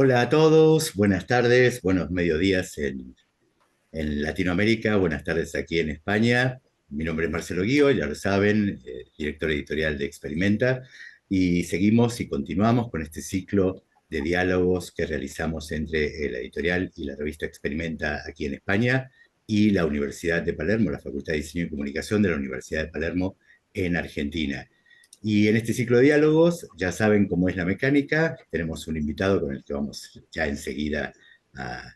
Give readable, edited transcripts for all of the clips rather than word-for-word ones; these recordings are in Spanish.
Hola a todos, buenas tardes, buenos mediodías en Latinoamérica, buenas tardes aquí en España. Mi nombre es Marcelo Guío, ya lo saben, director editorial de Experimenta, y seguimos y continuamos con este ciclo de diálogos que realizamos entre la editorial y la revista Experimenta aquí en España y la Universidad de Palermo, la Facultad de Diseño y Comunicación de la Universidad de Palermo en Argentina. Y en este ciclo de diálogos, ya saben cómo es la mecánica, tenemos un invitado con el que vamos ya enseguida a,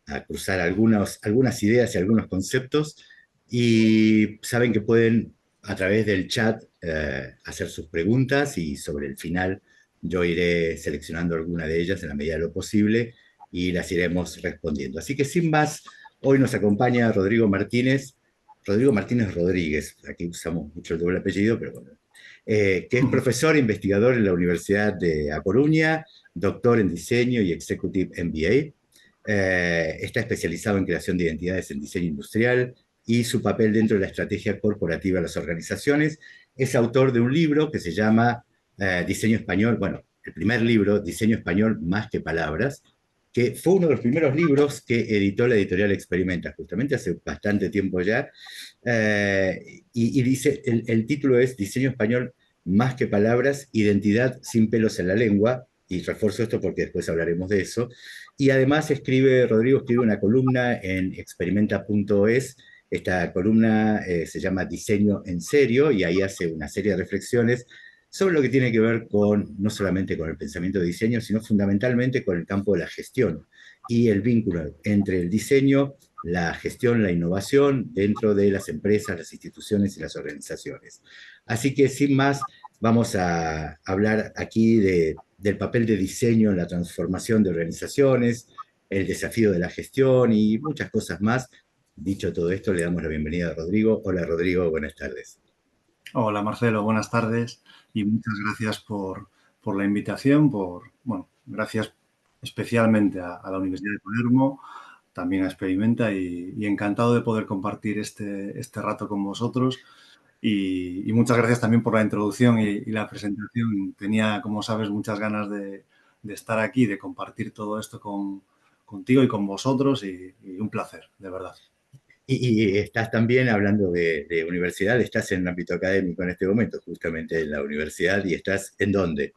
a cruzar algunas ideas y algunos conceptos, y saben que pueden a través del chat hacer sus preguntas, y sobre el final yo iré seleccionando alguna de ellas en la medida de lo posible y las iremos respondiendo. Así que sin más, hoy nos acompaña Rodrigo Martínez Rodríguez, aquí usamos mucho el doble apellido, pero bueno, que es profesor e investigador en la Universidad de A Coruña, doctor en diseño y Executive MBA. Está especializado en creación de identidades en diseño industrial y su papel dentro de la estrategia corporativa de las organizaciones. Es autor de un libro que se llama Diseño Español, bueno, el primer libro, Diseño Español más que palabras, que fue uno de los primeros libros que editó la editorial Experimenta, justamente hace bastante tiempo ya. Y dice, el título es Diseño Español más que palabras, identidad sin pelos en la lengua, y refuerzo esto porque después hablaremos de eso. Y además Rodrigo escribe una columna en experimenta.es. Esta columna se llama Diseño en Serio, y ahí hace una serie de reflexiones sobre lo que tiene que ver con, no solamente con el pensamiento de diseño, sino fundamentalmente con el campo de la gestión y el vínculo entre el diseño, la gestión, la innovación dentro de las empresas, las instituciones y las organizaciones. Así que sin más, vamos a hablar aquí del papel de diseño en la transformación de organizaciones, el desafío de la gestión y muchas cosas más. Dicho todo esto, le damos la bienvenida a Rodrigo. Hola Rodrigo, buenas tardes. Hola Marcelo, buenas tardes y muchas gracias por la invitación, gracias especialmente a la Universidad de Palermo, también a Experimenta y encantado de poder compartir este rato con vosotros y muchas gracias también por la introducción y la presentación. Tenía, como sabes, muchas ganas de estar aquí, de compartir todo esto contigo y con vosotros y un placer, de verdad. Y estás también hablando de universidad, estás en el ámbito académico en este momento, justamente en la universidad, y estás ¿en dónde?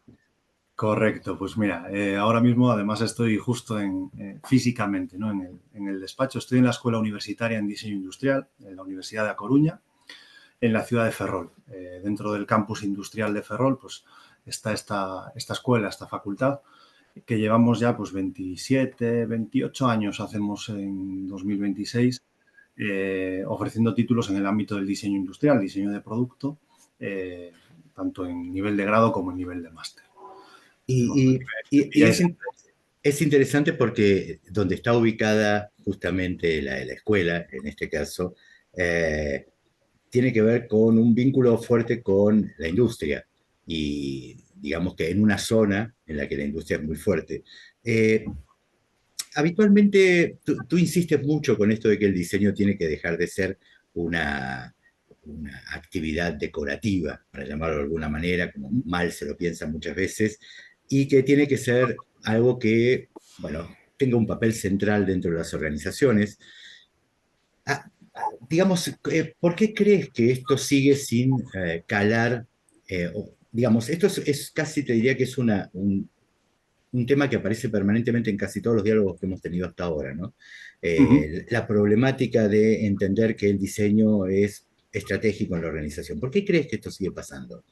Correcto, pues mira, ahora mismo además estoy justo físicamente, ¿no? En el despacho. Estoy en la Escuela Universitaria en Diseño Industrial, en la Universidad de A Coruña, en la ciudad de Ferrol. Dentro del campus industrial de Ferrol, pues está esta escuela, esta facultad, que llevamos ya pues 27, 28 años, hacemos en 2026, ofreciendo títulos en el ámbito del diseño industrial, diseño de producto, eh, tanto en nivel de grado como en nivel de máster. Bueno, Y, y- y ya es, es- es interesante porque donde está ubicada justamente la escuela, en este caso, eh, tiene que ver con un vínculo fuerte con la industria, y digamos que en una zona en la que la industria es muy fuerte. Habitualmente tú insistes mucho con esto de que el diseño tiene que dejar de ser una actividad decorativa, para llamarlo de alguna manera, como mal se lo piensa muchas veces, y que tiene que ser algo que, bueno, tenga un papel central dentro de las organizaciones. Ah, digamos, ¿por qué crees que esto sigue sin calar? Digamos, esto es casi, te diría que es un tema que aparece permanentemente en casi todos los diálogos que hemos tenido hasta ahora, ¿no? Ujú. La problemática de entender que el diseño es estratégico en la organización. ¿Por qué crees que esto sigue pasando?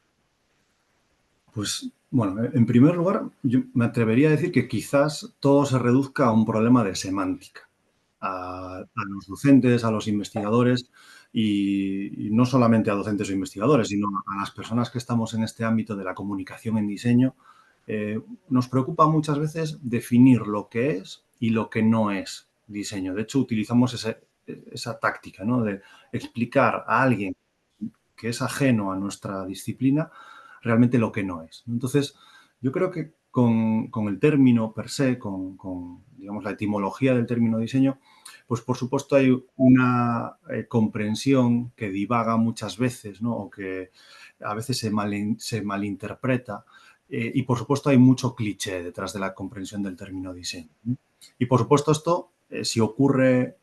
Pues bueno, en primer lugar, yo me atrevería a decir que quizás todo se reduzca a un problema de semántica. A los docentes, a los investigadores y no solamente a docentes o investigadores, sino a las personas que estamos en este ámbito de la comunicación en diseño, nos preocupa muchas veces definir lo que es y lo que no es diseño. De hecho, utilizamos esa táctica, ¿no? De explicar a alguien que es ajeno a nuestra disciplina realmente lo que no es. Entonces, yo creo que con el término per se, digamos, la etimología del término diseño, pues por supuesto hay una comprensión que divaga muchas veces, ¿no? O que a veces se malinterpreta, Y, por supuesto, hay mucho cliché detrás de la comprensión del término diseño. Y, por supuesto, esto, si ocurre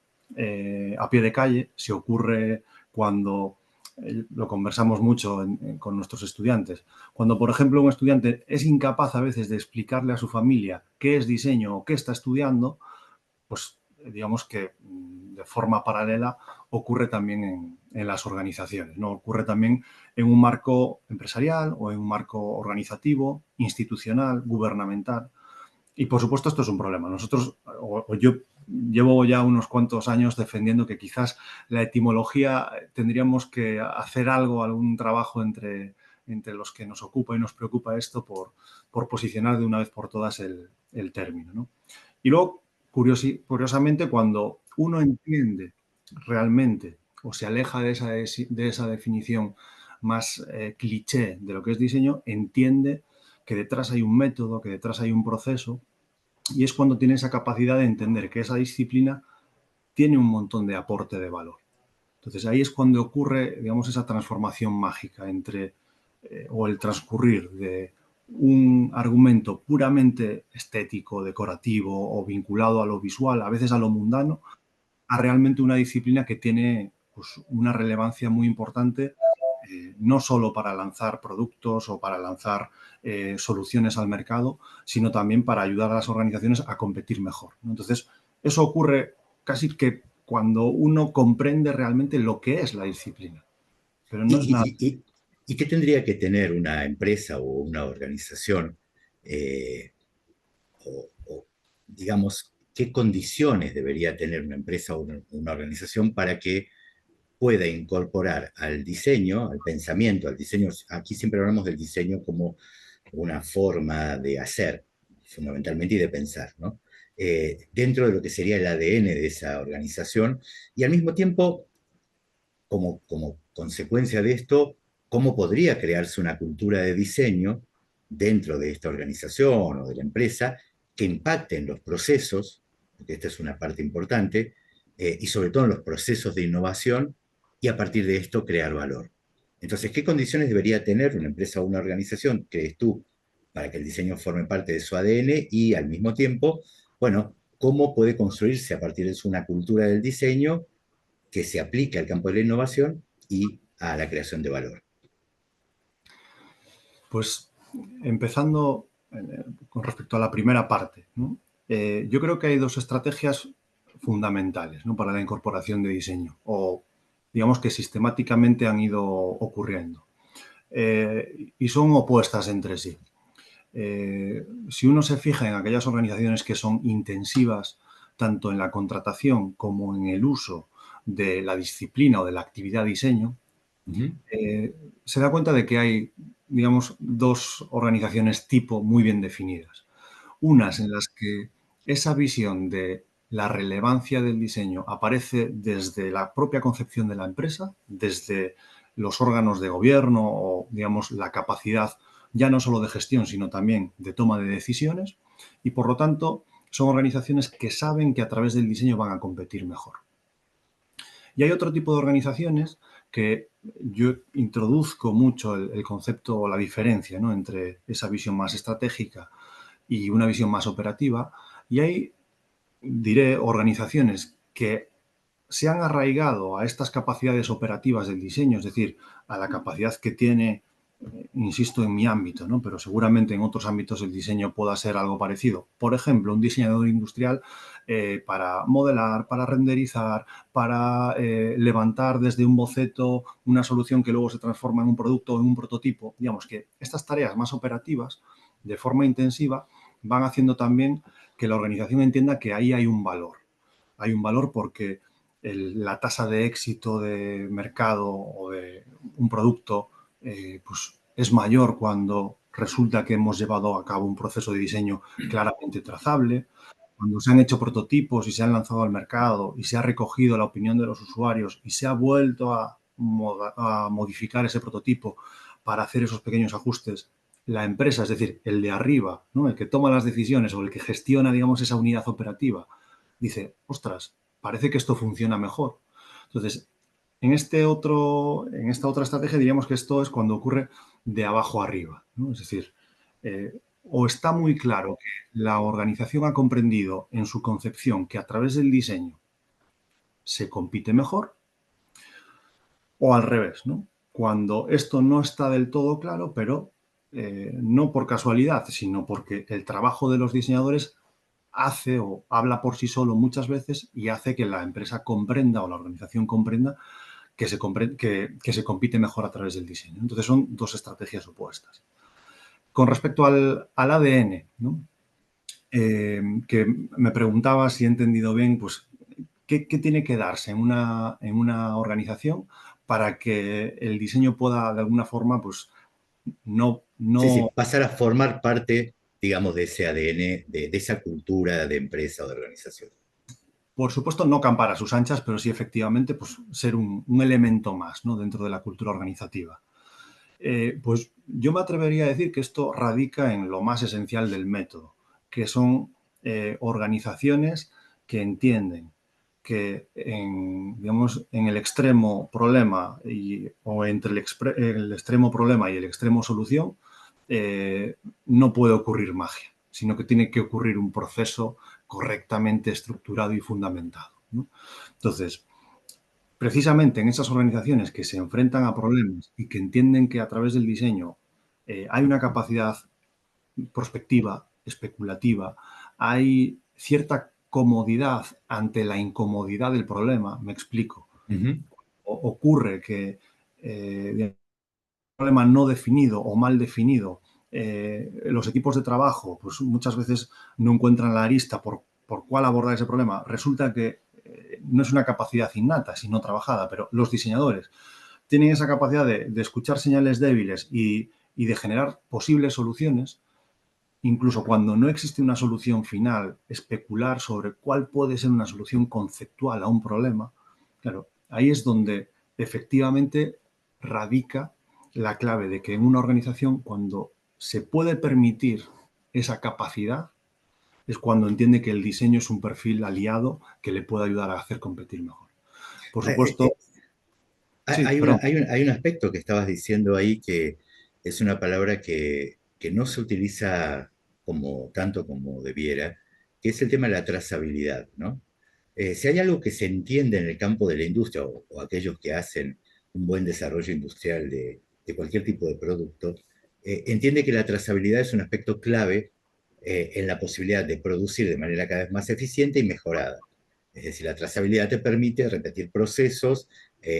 a pie de calle, si ocurre cuando lo conversamos mucho con nuestros estudiantes. Cuando, por ejemplo, un estudiante es incapaz a veces de explicarle a su familia qué es diseño o qué está estudiando, pues digamos que de forma paralela ocurre también en las organizaciones, ¿no? Ocurre también en un marco empresarial o en un marco organizativo, institucional, gubernamental. Y, por supuesto, esto es un problema. Nosotros, o yo llevo ya unos cuantos años defendiendo que quizás la etimología tendríamos que hacer algo, algún trabajo entre los que nos ocupa y nos preocupa esto por posicionar de una vez por todas el término, ¿no? Y luego, curiosamente, cuando uno entiende realmente o se aleja de esa definición más cliché de lo que es diseño, entiende que detrás hay un método, que detrás hay un proceso, y es cuando tiene esa capacidad de entender que esa disciplina tiene un montón de aporte de valor. Entonces ahí es cuando ocurre, digamos, esa transformación mágica entre, o el transcurrir de un argumento puramente estético, decorativo o vinculado a lo visual, a veces a lo mundano, a realmente una disciplina que tiene pues, una relevancia muy importante, no solo para lanzar productos o para lanzar soluciones al mercado, sino también para ayudar a las organizaciones a competir mejor, ¿no? Entonces, eso ocurre casi que cuando uno comprende realmente lo que es la disciplina, pero ¿Y, no es nada. y qué tendría que tener una empresa o una organización, eh, o, digamos, qué condiciones debería tener una empresa o una organización para que pueda incorporar al diseño, al pensamiento, al diseño? Aquí siempre hablamos del diseño como una forma de hacer, fundamentalmente, y de pensar, ¿no? Dentro de lo que sería el ADN de esa organización, y al mismo tiempo, como consecuencia de esto, cómo podría crearse una cultura de diseño dentro de esta organización o de la empresa que impacte en los procesos, porque esta es una parte importante, y sobre todo en los procesos de innovación, y a partir de esto crear valor. Entonces, ¿qué condiciones debería tener una empresa o una organización, crees tú, para que el diseño forme parte de su ADN y al mismo tiempo, bueno, cómo puede construirse a partir de eso una cultura del diseño que se aplique al campo de la innovación y a la creación de valor? Pues empezando con respecto a la primera parte, ¿no? Yo creo que hay dos estrategias fundamentales, ¿no?, para la incorporación de diseño, o digamos que sistemáticamente han ido ocurriendo, y son opuestas entre sí. Si uno se fija en aquellas organizaciones que son intensivas tanto en la contratación como en el uso de la disciplina o de la actividad diseño, Uh -huh. se da cuenta de que hay, digamos, dos organizaciones tipo muy bien definidas. Unas en las que esa visión de la relevancia del diseño aparece desde la propia concepción de la empresa, desde los órganos de gobierno o, digamos, la capacidad ya no solo de gestión, sino también de toma de decisiones, y por lo tanto son organizaciones que saben que a través del diseño van a competir mejor. Y hay otro tipo de organizaciones que yo introduzco mucho el concepto o la diferencia, ¿no?, entre esa visión más estratégica y una visión más operativa. Y hay, diré, organizaciones que se han arraigado a estas capacidades operativas del diseño, es decir, a la capacidad que tiene, insisto, en mi ámbito, ¿no?, pero seguramente en otros ámbitos el diseño pueda ser algo parecido. Por ejemplo, un diseñador industrial para modelar, para renderizar, para levantar desde un boceto una solución que luego se transforma en un producto o en un prototipo. Digamos que estas tareas más operativas, de forma intensiva, van haciendo también que la organización entienda que ahí hay un valor. Hay un valor porque la tasa de éxito de mercado o de un producto pues es mayor cuando resulta que hemos llevado a cabo un proceso de diseño claramente trazable, cuando se han hecho prototipos y se han lanzado al mercado y se ha recogido la opinión de los usuarios y se ha vuelto a modificar ese prototipo para hacer esos pequeños ajustes. La empresa, es decir, el de arriba, ¿no?, el que toma las decisiones o el que gestiona, digamos, esa unidad operativa, dice, ostras, parece que esto funciona mejor. Entonces, en esta otra estrategia diríamos que esto es cuando ocurre de abajo arriba, ¿no? Es decir, o está muy claro que la organización ha comprendido en su concepción que a través del diseño se compite mejor, o al revés, ¿no? Cuando esto no está del todo claro, pero no por casualidad, sino porque el trabajo de los diseñadores hace o habla por sí solo muchas veces y hace que la empresa comprenda o la organización comprenda que se compite mejor a través del diseño. Entonces son dos estrategias opuestas. Con respecto al ADN, ¿no? Que me preguntaba si he entendido bien, pues, ¿qué tiene que darse en una organización para que el diseño pueda, de alguna forma, pues, Sí, sí, no, pasar a formar parte, digamos, de ese ADN, de esa cultura de empresa o de organización. por supuesto, no campar a sus anchas, pero sí efectivamente, pues, ser un elemento más, ¿no? Dentro de la cultura organizativa. Pues yo me atrevería a decir que esto radica en lo más esencial del método, que son organizaciones que entienden que digamos, en el extremo problema o entre el extremo problema y el extremo solución no puede ocurrir magia, sino que tiene que ocurrir un proceso correctamente estructurado y fundamentado, ¿no? Entonces, precisamente en esas organizaciones que se enfrentan a problemas y que entienden que a través del diseño hay una capacidad prospectiva, especulativa, hay cierta comodidad ante la incomodidad del problema, me explico. Ujú. Ocurre que un problema no definido o mal definido, los equipos de trabajo pues muchas veces no encuentran la arista por cuál abordar ese problema. Resulta que no es una capacidad innata, sino trabajada, pero los diseñadores tienen esa capacidad de escuchar señales débiles y de generar posibles soluciones, incluso cuando no existe una solución final, especular sobre cuál puede ser una solución conceptual a un problema. Claro, ahí es donde efectivamente radica la clave de que en una organización, cuando se puede permitir esa capacidad, es cuando entiende que el diseño es un perfil aliado que le puede ayudar a hacer competir mejor. Por Eh, supuesto, sí, Hay, perdón. hay un aspecto que estabas diciendo ahí que es una palabra que no se utiliza como, tanto como debiera, que es el tema de la trazabilidad, ¿no? Si hay algo que se entiende en el campo de la industria o aquellos que hacen un buen desarrollo industrial de cualquier tipo de producto, entiende que la trazabilidad es un aspecto clave en la posibilidad de producir de manera cada vez más eficiente y mejorada. Es decir, la trazabilidad te permite repetir procesos,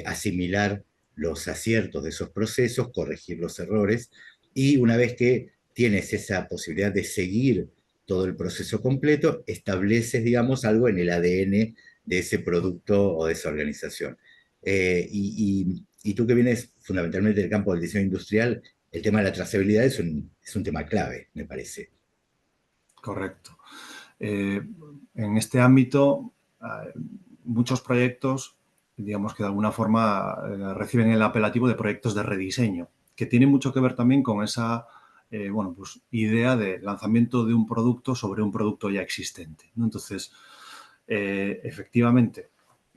asimilar los aciertos de esos procesos, corregir los errores, y una vez que tienes esa posibilidad de seguir todo el proceso completo, estableces, digamos, algo en el ADN de ese producto o de esa organización. Y tú que vienes fundamentalmente del campo del diseño industrial, el tema de la trazabilidad es un tema clave, me parece. Correcto. Eh, en este ámbito, muchos proyectos, digamos que de alguna forma reciben el apelativo de proyectos de rediseño, que tiene mucho que ver también con esa bueno, pues, idea de lanzamiento de un producto sobre un producto ya existente, ¿no? Entonces, efectivamente,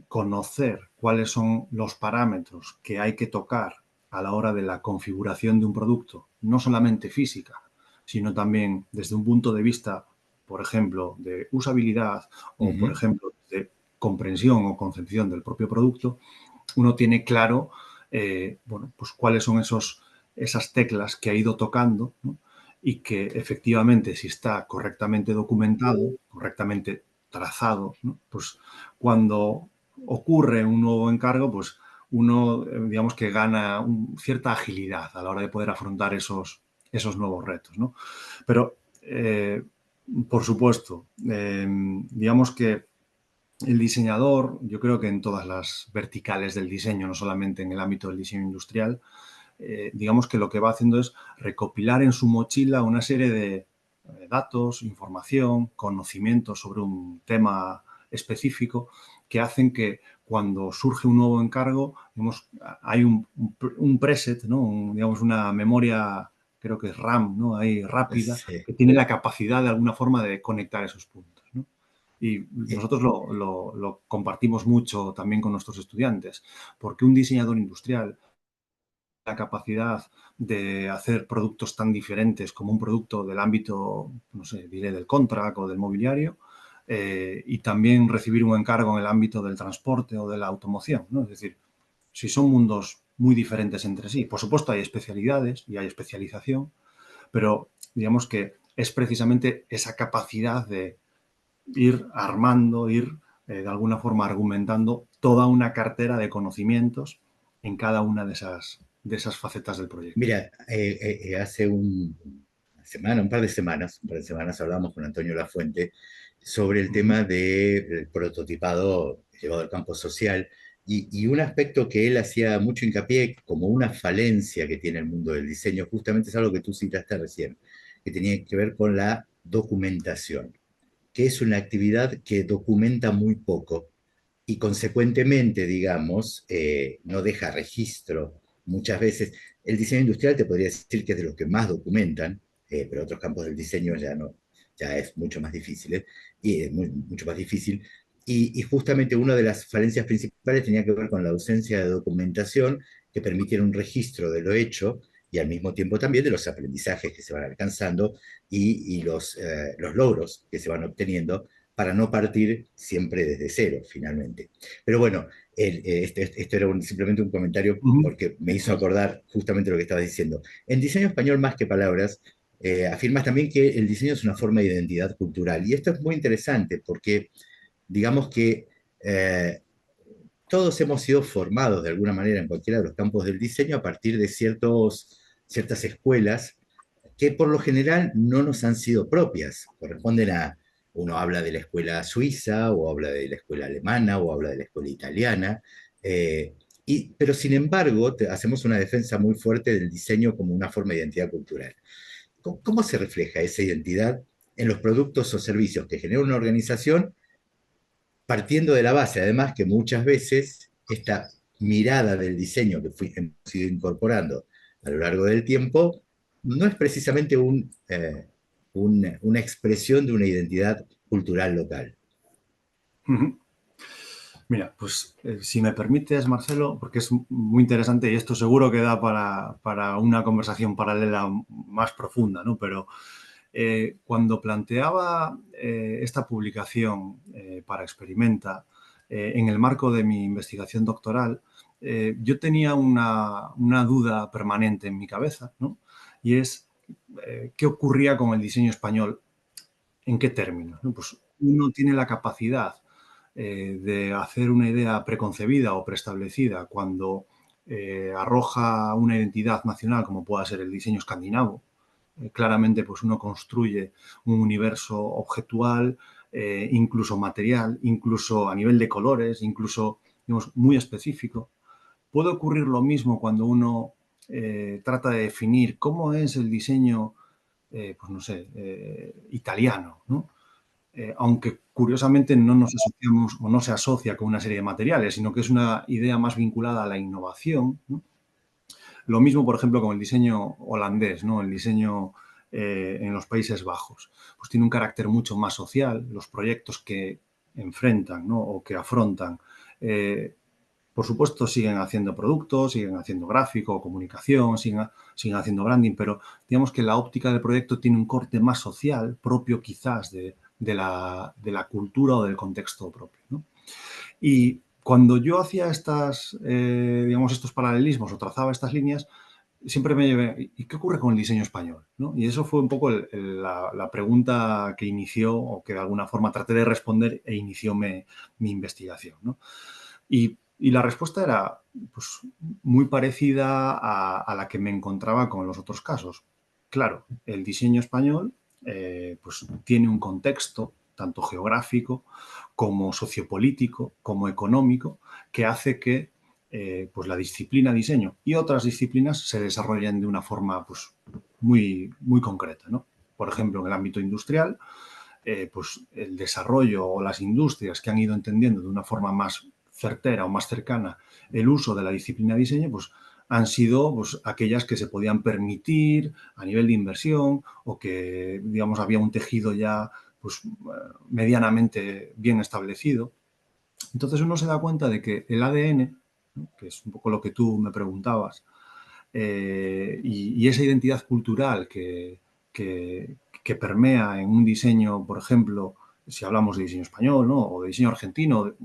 conocer cuáles son los parámetros que hay que tocar a la hora de la configuración de un producto, no solamente física, sino también desde un punto de vista, por ejemplo, de usabilidad Uh o, por -huh. ejemplo, de comprensión o concepción del propio producto, uno tiene claro, bueno, pues cuáles son esas teclas que ha ido tocando, ¿no? Y que efectivamente, si está correctamente documentado, correctamente trazado, ¿no? Pues cuando ocurre un nuevo encargo, pues uno, digamos que gana cierta agilidad a la hora de poder afrontar esos nuevos retos, ¿no? Pero, por supuesto, digamos que el diseñador, yo creo que en todas las verticales del diseño, no solamente en el ámbito del diseño industrial, digamos que lo que va haciendo es recopilar en su mochila una serie de datos, información, conocimientos sobre un tema específico que hacen que cuando surge un nuevo encargo, digamos, hay un preset, ¿no? Digamos, una memoria, creo que es RAM, ¿no? Ahí rápida, Sí. que tiene la capacidad de alguna forma de conectar esos puntos, ¿no? Y nosotros lo compartimos mucho también con nuestros estudiantes, porque un diseñador industrial la capacidad de hacer productos tan diferentes como un producto del ámbito, no sé, diré del contract o del mobiliario, y también recibir un encargo en el ámbito del transporte o de la automoción, ¿no? Es decir, si son mundos muy diferentes entre sí. Por supuesto, hay especialidades y hay especialización, pero digamos que es precisamente esa capacidad de ir armando, ir de alguna forma argumentando toda una cartera de conocimientos en cada una de esas facetas del proyecto. Mira, hace un par de semanas hablamos con Antonio Lafuente sobre el Uh -huh. tema del prototipado llevado al campo social y un aspecto que él hacía mucho hincapié como una falencia que tiene el mundo del diseño, justamente es algo que tú citaste recién, que tenía que ver con la documentación, que es una actividad que documenta muy poco y consecuentemente, digamos, no deja registro. Muchas veces el diseño industrial te podría decir que es de los que más documentan, pero otros campos del diseño ya no, ya es mucho más difícil, y es mucho más difícil. Y justamente una de las falencias principales tenía que ver con la ausencia de documentación que permitiera un registro de lo hecho y al mismo tiempo también de los aprendizajes que se van alcanzando y los logros que se van obteniendo para no partir siempre desde cero, finalmente. Pero bueno, esto era simplemente un comentario Uh -huh. porque me hizo Eso es. acordar justamente lo que estabas diciendo. En diseño español, más que palabras, afirmas también que el diseño es una forma de identidad cultural. Y esto es muy interesante porque, digamos que todos hemos sido formados de alguna manera en cualquiera de los campos del diseño a partir de ciertas escuelas que por lo general no nos han sido propias. Corresponden a, uno habla de la escuela suiza, o habla de la escuela alemana, o habla de la escuela italiana, pero sin embargo hacemos una defensa muy fuerte del diseño como una forma de identidad cultural. ¿Cómo se refleja esa identidad en los productos o servicios que genera una organización, partiendo de la base, además, que muchas veces esta mirada del diseño que hemos ido incorporando a lo largo del tiempo no es precisamente una expresión de una identidad cultural local? Uh -huh. Mira, pues si me permites, Marcelo, porque es muy interesante y esto seguro que da para una conversación paralela más profunda, ¿no? Pero cuando planteaba esta publicación para Experimenta, en el marco de mi investigación doctoral, yo tenía una duda permanente en mi cabeza, ¿no? Y es, ¿qué ocurría con el diseño español? ¿En qué términos? ¿No? Pues uno tiene la capacidad de hacer una idea preconcebida o preestablecida cuando arroja una identidad nacional como pueda ser el diseño escandinavo. Claramente pues uno construye un universo objetual, incluso material, incluso a nivel de colores, incluso digamos, muy específico. Puede ocurrir lo mismo cuando uno trata de definir cómo es el diseño, pues no sé, italiano, ¿no? Aunque curiosamente no nos asociamos o no se asocia con una serie de materiales, sino que es una idea más vinculada a la innovación, ¿no? Lo mismo, por ejemplo, con el diseño holandés, ¿no? El diseño en los Países Bajos. Pues tiene un carácter mucho más social. Los proyectos que enfrentan, ¿no? O que afrontan, por supuesto, siguen haciendo productos, siguen haciendo gráfico, comunicación, siguen haciendo branding, pero digamos que la óptica del proyecto tiene un corte más social, propio quizás de la cultura o del contexto propio, ¿no? Y cuando yo hacía digamos, estos paralelismos o trazaba estas líneas, siempre me llevé, ¿y qué ocurre con el diseño español? ¿No? Y eso fue un poco la pregunta que inició o que de alguna forma traté de responder e inició mi investigación, ¿no? Y la respuesta era pues, muy parecida a la que me encontraba con los otros casos. Claro, el diseño español pues, tiene un contexto tanto geográfico como sociopolítico, como económico, que hace que pues la disciplina diseño y otras disciplinas se desarrollen de una forma pues, muy, muy concreta, ¿no? Por ejemplo, en el ámbito industrial, pues el desarrollo o las industrias que han ido entendiendo de una forma más certera o más cercana el uso de la disciplina diseño, pues han sido pues, aquellas que se podían permitir a nivel de inversión o que, digamos, había un tejido ya pues, medianamente bien establecido. Entonces uno se da cuenta de que el ADN, ¿no? Que es un poco lo que tú me preguntabas, y esa identidad cultural que permea en un diseño, por ejemplo, si hablamos de diseño español, ¿no? O de diseño argentino,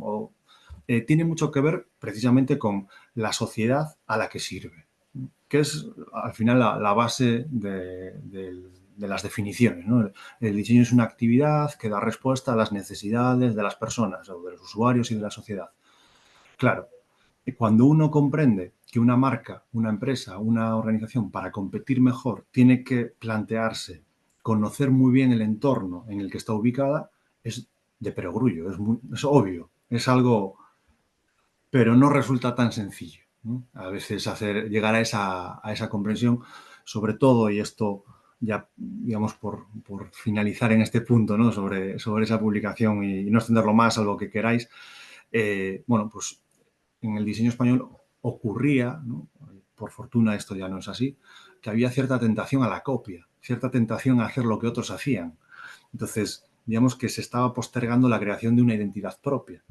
tiene mucho que ver precisamente con la sociedad a la que sirve, que es al final la base de las definiciones, ¿no? El diseño es una actividad que da respuesta a las necesidades de las personas o de los usuarios y de la sociedad. Claro, cuando uno comprende que una marca, una empresa, una organización, para competir mejor, tiene que plantearse, conocer muy bien el entorno en el que está ubicada, es de perogrullo, es obvio, es algo, pero no resulta tan sencillo, ¿no? A veces llegar a esa comprensión, sobre todo, y esto ya, digamos, por finalizar en este punto, ¿no? Sobre esa publicación y no extenderlo más a lo que queráis, bueno, pues en el diseño español ocurría, ¿no? Por fortuna esto ya no es así, que había cierta tentación a la copia, cierta tentación a hacer lo que otros hacían. Entonces, digamos que se estaba postergando la creación de una identidad propia,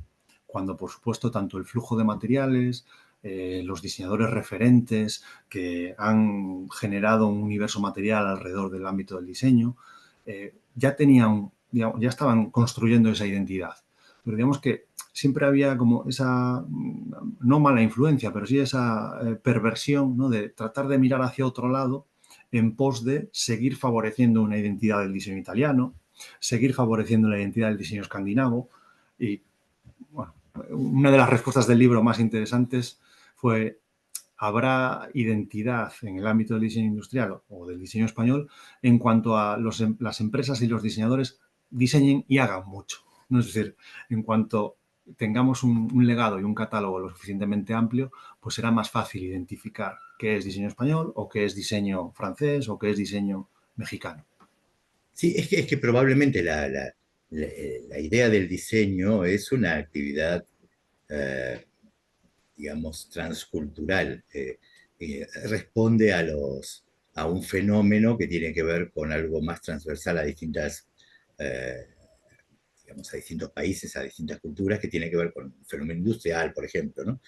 cuando por supuesto tanto el flujo de materiales, los diseñadores referentes que han generado un universo material alrededor del ámbito del diseño, ya tenían, digamos, ya estaban construyendo esa identidad. Pero digamos que siempre había como esa, no mala influencia, pero sí esa perversión, ¿no? De tratar de mirar hacia otro lado en pos de seguir favoreciendo una identidad del diseño italiano, seguir favoreciendo la identidad del diseño escandinavo. Y bueno, una de las respuestas del libro más interesantes fue: ¿habrá identidad en el ámbito del diseño industrial o del diseño español en cuanto a las empresas y los diseñadores diseñen y hagan mucho? ¿No? Es decir, en cuanto tengamos un legado y un catálogo lo suficientemente amplio, pues será más fácil identificar qué es diseño español o qué es diseño francés o qué es diseño mexicano. Sí, es que probablemente la idea del diseño es una actividad, eh, digamos, transcultural. Responde a un fenómeno que tiene que ver con algo más transversal a eh, digamos, a distintos países, a distintas culturas, que tiene que ver con un fenómeno industrial, por ejemplo, ¿no?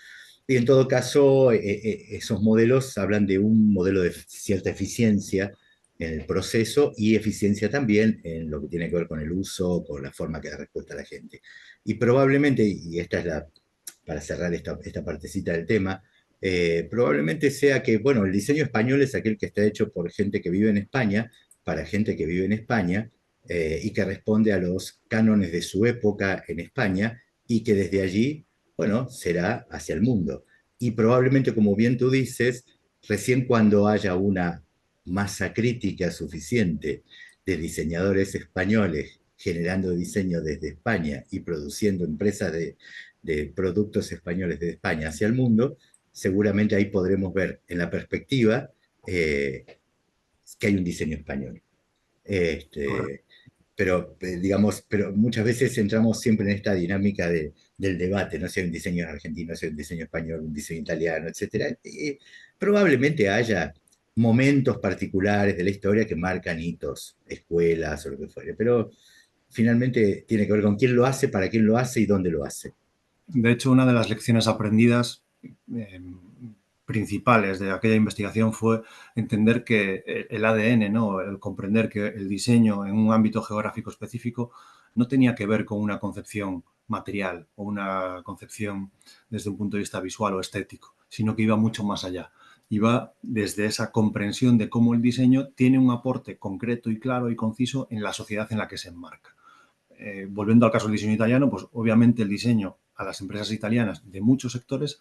Y en todo caso, esos modelos hablan de un modelo de cierta eficiencia en el proceso y eficiencia también en lo que tiene que ver con el uso, con la forma que da respuesta a la gente. Y probablemente, y esta es para cerrar esta partecita del tema, probablemente sea que, bueno, el diseño español es aquel que está hecho por gente que vive en España, para gente que vive en España, y que responde a los cánones de su época en España, y que desde allí, bueno, será hacia el mundo. Y probablemente, como bien tú dices, recién cuando haya una masa crítica suficiente de diseñadores españoles generando diseño desde España y produciendo empresas de productos españoles de España hacia el mundo, seguramente ahí podremos ver en la perspectiva eh, que hay un diseño español. Correcto. Este, digamos, pero muchas veces entramos siempre en esta dinámica del debate, no si hay un diseño argentino, si hay un diseño español, un diseño italiano, etcétera. Probablemente haya momentos particulares de la historia que marcan hitos, escuelas o lo que fuere, pero finalmente tiene que ver con quién lo hace, para quién lo hace y dónde lo hace. De hecho, una de las lecciones aprendidas eh, principales de aquella investigación fue entender que el ADN, ¿no? El comprender que el diseño en un ámbito geográfico específico no tenía que ver con una concepción material o una concepción desde un punto de vista visual o estético, sino que iba mucho más allá. Iba desde esa comprensión de cómo el diseño tiene un aporte concreto y claro y conciso en la sociedad en la que se enmarca. Volviendo al caso del diseño italiano, pues obviamente el diseño a las empresas italianas de muchos sectores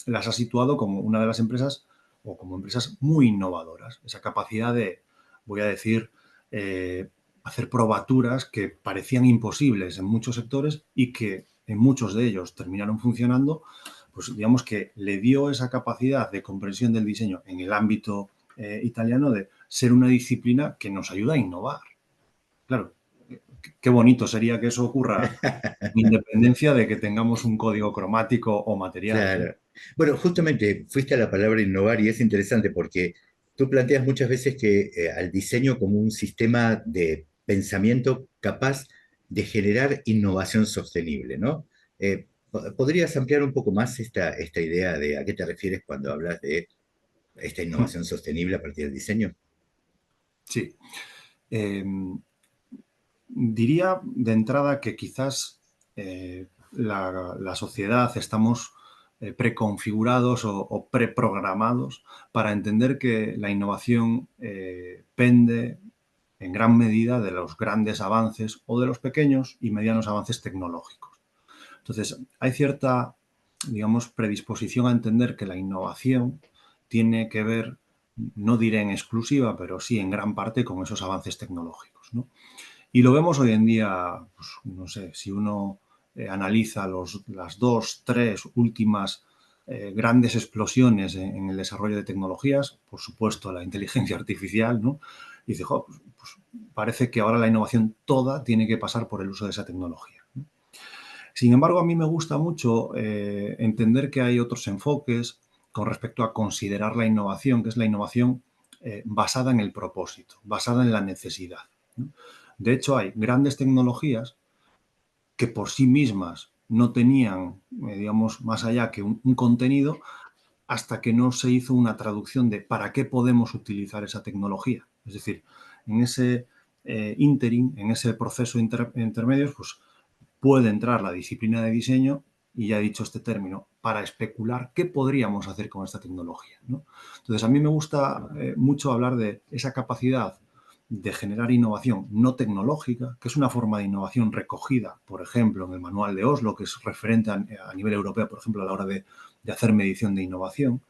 las ha situado como una de las empresas o como empresas muy innovadoras. Esa capacidad de, voy a decir, hacer probaturas que parecían imposibles en muchos sectores y que en muchos de ellos terminaron funcionando, pues digamos que le dio esa capacidad de comprensión del diseño en el ámbito italiano de ser una disciplina que nos ayuda a innovar. Claro, qué bonito sería que eso ocurra con independencia de que tengamos un código cromático o material, ¿no? Claro. Bueno, justamente fuiste a la palabra innovar y es interesante porque tú planteas muchas veces que al diseño como un sistema de pensamiento capaz de generar innovación sostenible, ¿no? ¿Podrías ampliar un poco más esta idea de a qué te refieres cuando hablas de esta innovación sostenible a partir del diseño? Sí. Eh, Diría de entrada que quizás la sociedad estamos preconfigurados o preprogramados para entender que la innovación pende en gran medida de los grandes avances o de los pequeños y medianos avances tecnológicos. Entonces, hay cierta, digamos, predisposición a entender que la innovación tiene que ver, no diré en exclusiva, pero sí en gran parte con esos avances tecnológicos, ¿no? Y lo vemos hoy en día, pues, no sé, si uno analiza las dos, tres últimas grandes explosiones en el desarrollo de tecnologías, por supuesto la inteligencia artificial, ¿no? Y dice, jo, pues parece que ahora la innovación toda tiene que pasar por el uso de esa tecnología, ¿no? Sin embargo, a mí me gusta mucho entender que hay otros enfoques con respecto a considerar la innovación, que es la innovación basada en el propósito, basada en la necesidad, ¿no? De hecho, hay grandes tecnologías que por sí mismas no tenían, digamos, más allá que un contenido, hasta que no se hizo una traducción de para qué podemos utilizar esa tecnología. Es decir, en ese interim, en ese proceso intermedio, pues puede entrar la disciplina de diseño, y ya he dicho este término, para especular qué podríamos hacer con esta tecnología, ¿no? Entonces, a mí me gusta mucho hablar de esa capacidad de generar innovación no tecnológica, que es una forma de innovación recogida, por ejemplo, en el Manual de Oslo, que es referente a nivel europeo, por ejemplo, a la hora de hacer medición de innovación.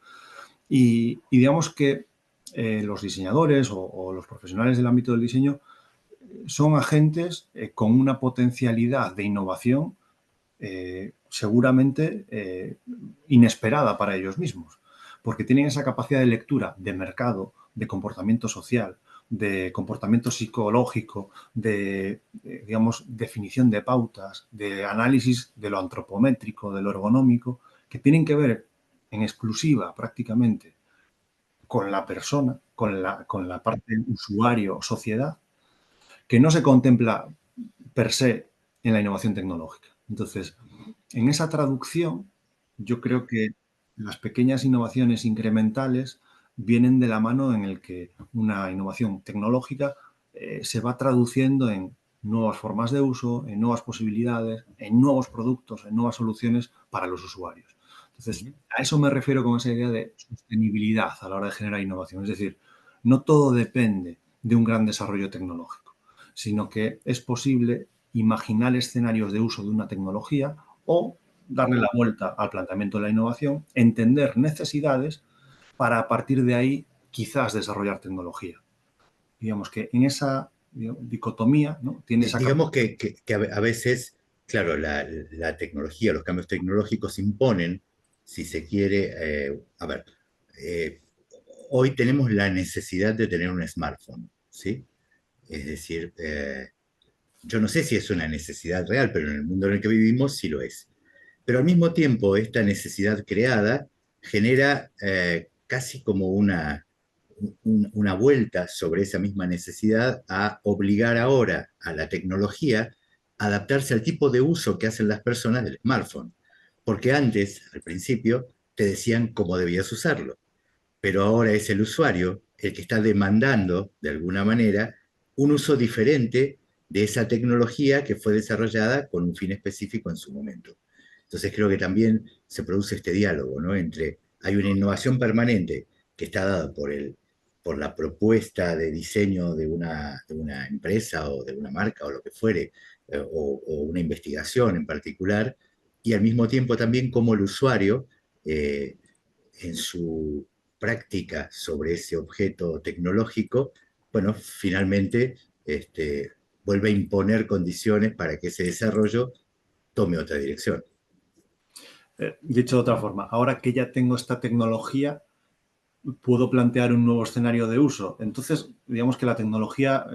Y digamos que los diseñadores o los profesionales del ámbito del diseño son agentes con una potencialidad de innovación seguramente inesperada para ellos mismos, porque tienen esa capacidad de lectura de mercado, de comportamiento social, de comportamiento psicológico, digamos, definición de pautas, de análisis de lo antropométrico, de lo ergonómico, que tienen que ver en exclusiva prácticamente con la persona, con la parte usuario-sociedad, que no se contempla per se en la innovación tecnológica. Entonces, en esa traducción, yo creo que las pequeñas innovaciones incrementales vienen de la mano en el que una innovación tecnológica se va traduciendo en nuevas formas de uso, en nuevas posibilidades, en nuevos productos, en nuevas soluciones para los usuarios. Entonces, a eso me refiero con esa idea de sostenibilidad a la hora de generar innovación. Es decir, no todo depende de un gran desarrollo tecnológico, sino que es posible imaginar escenarios de uso de una tecnología o darle la vuelta al planteamiento de la innovación, entender necesidades para a partir de ahí quizás desarrollar tecnología. Digamos que en esa dicotomía, ¿no? Tiene esa Digamos capacidad. que a veces, claro, la tecnología, los cambios tecnológicos imponen, si se quiere, a ver, eh, hoy tenemos la necesidad de tener un smartphone, ¿sí? Es decir, yo no sé si es una necesidad real, pero en el mundo en el que vivimos sí lo es. Pero al mismo tiempo, esta necesidad creada genera casi como una vuelta sobre esa misma necesidad a obligar ahora a la tecnología a adaptarse al tipo de uso que hacen las personas del smartphone. Porque antes, al principio, te decían cómo debías usarlo, pero ahora es el usuario el que está demandando, de alguna manera, un uso diferente de esa tecnología que fue desarrollada con un fin específico en su momento. Entonces creo que también se produce este diálogo, ¿no? Entre, hay una innovación permanente que está dada por la propuesta de diseño de una empresa o de una marca o lo que fuere, o una investigación en particular, y al mismo tiempo también como el usuario, en su práctica sobre ese objeto tecnológico, bueno, finalmente vuelve a imponer condiciones para que ese desarrollo tome otra dirección. Dicho de otra forma, ahora que ya tengo esta tecnología, puedo plantear un nuevo escenario de uso. Entonces, digamos que la tecnología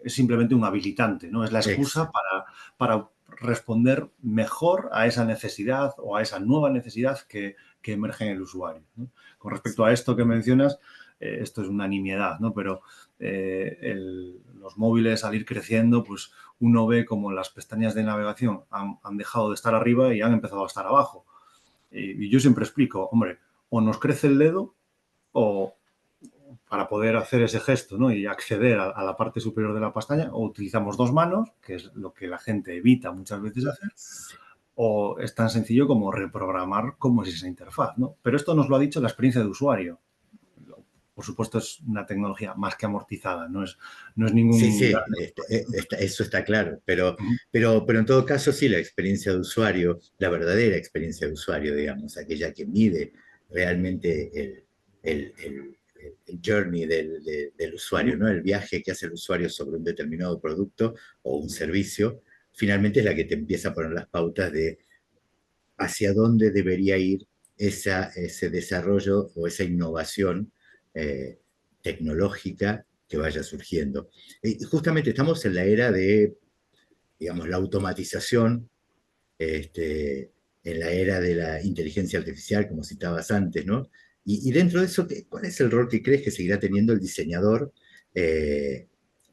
es simplemente un habilitante, ¿no? Es la Ex. excusa para responder mejor a esa necesidad o a esa nueva necesidad que emerge en el usuario, ¿no? Con respecto a esto que mencionas, esto es una nimiedad, ¿no? Pero los móviles al ir creciendo, pues uno ve como las pestañas de navegación han dejado de estar arriba y han empezado a estar abajo. Y yo siempre explico, hombre, o nos crece el dedo o para poder hacer ese gesto, ¿no? Y acceder a la parte superior de la pestaña, o utilizamos dos manos, que es lo que la gente evita muchas veces hacer, o es tan sencillo como reprogramar cómo es esa interfaz, ¿no? Pero esto nos lo ha dicho la experiencia de usuario. Por supuesto, es una tecnología más que amortizada, no es Sí, ningún... sí, eso está claro, pero en todo caso sí, la experiencia de usuario, la verdadera experiencia de usuario, digamos, aquella que mide realmente el journey del usuario, ¿no? El viaje que hace el usuario sobre un determinado producto o un servicio, finalmente es la que te empieza a poner las pautas de hacia dónde debería ir ese desarrollo o esa innovación eh, tecnológica que vaya surgiendo. Y justamente estamos en la era de, digamos, la automatización, este, en la era de la inteligencia artificial, como citabas antes, ¿no? Y dentro de eso, ¿cuál es el rol que crees que seguirá teniendo el diseñador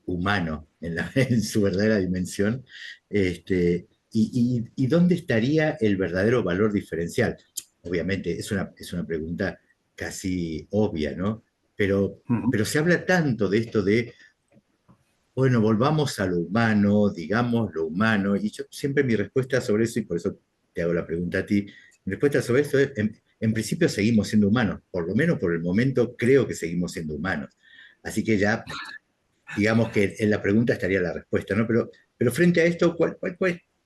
humano en su verdadera dimensión? Y dónde estaría el verdadero valor diferencial? Obviamente, es una pregunta casi obvia, ¿no? Pero se habla tanto de esto de bueno, volvamos a lo humano, digamos lo humano, y yo siempre mi respuesta sobre eso, y por eso te hago la pregunta a ti, mi respuesta sobre eso es, en principio seguimos siendo humanos, por lo menos por el momento creo que seguimos siendo humanos. Así que ya, digamos que en la pregunta estaría la respuesta, ¿no? Pero frente a esto, ¿cuál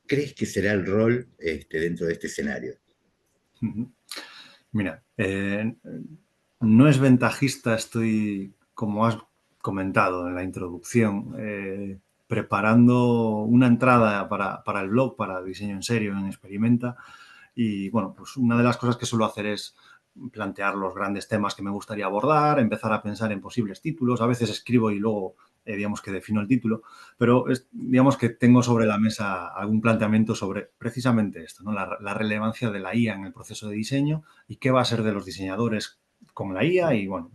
crees que será el rol dentro de este escenario? Mira, no es ventajista, estoy, como has comentado en la introducción, preparando una entrada para el blog, para Diseño en Serio en Experimenta. Y bueno, pues una de las cosas que suelo hacer es plantear los grandes temas que me gustaría abordar, empezar a pensar en posibles títulos. A veces escribo y luego, digamos que defino el título, pero digamos que tengo sobre la mesa algún planteamiento sobre precisamente esto, ¿no? La relevancia de la IA en el proceso de diseño y qué va a ser de los diseñadores con la IA. Y bueno,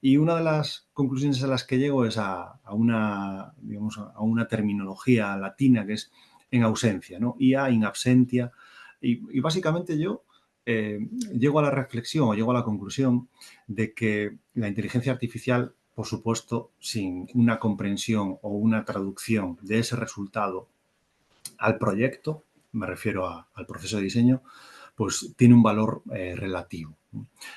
y una de las conclusiones a las que llego es a una, digamos, a una terminología latina que es en ausencia, ¿no? IA in absentia. Y básicamente yo llego a la reflexión o llego a la conclusión de que la inteligencia artificial, por supuesto, sin una comprensión o una traducción de ese resultado al proyecto, me refiero al proceso de diseño, pues tiene un valor relativo.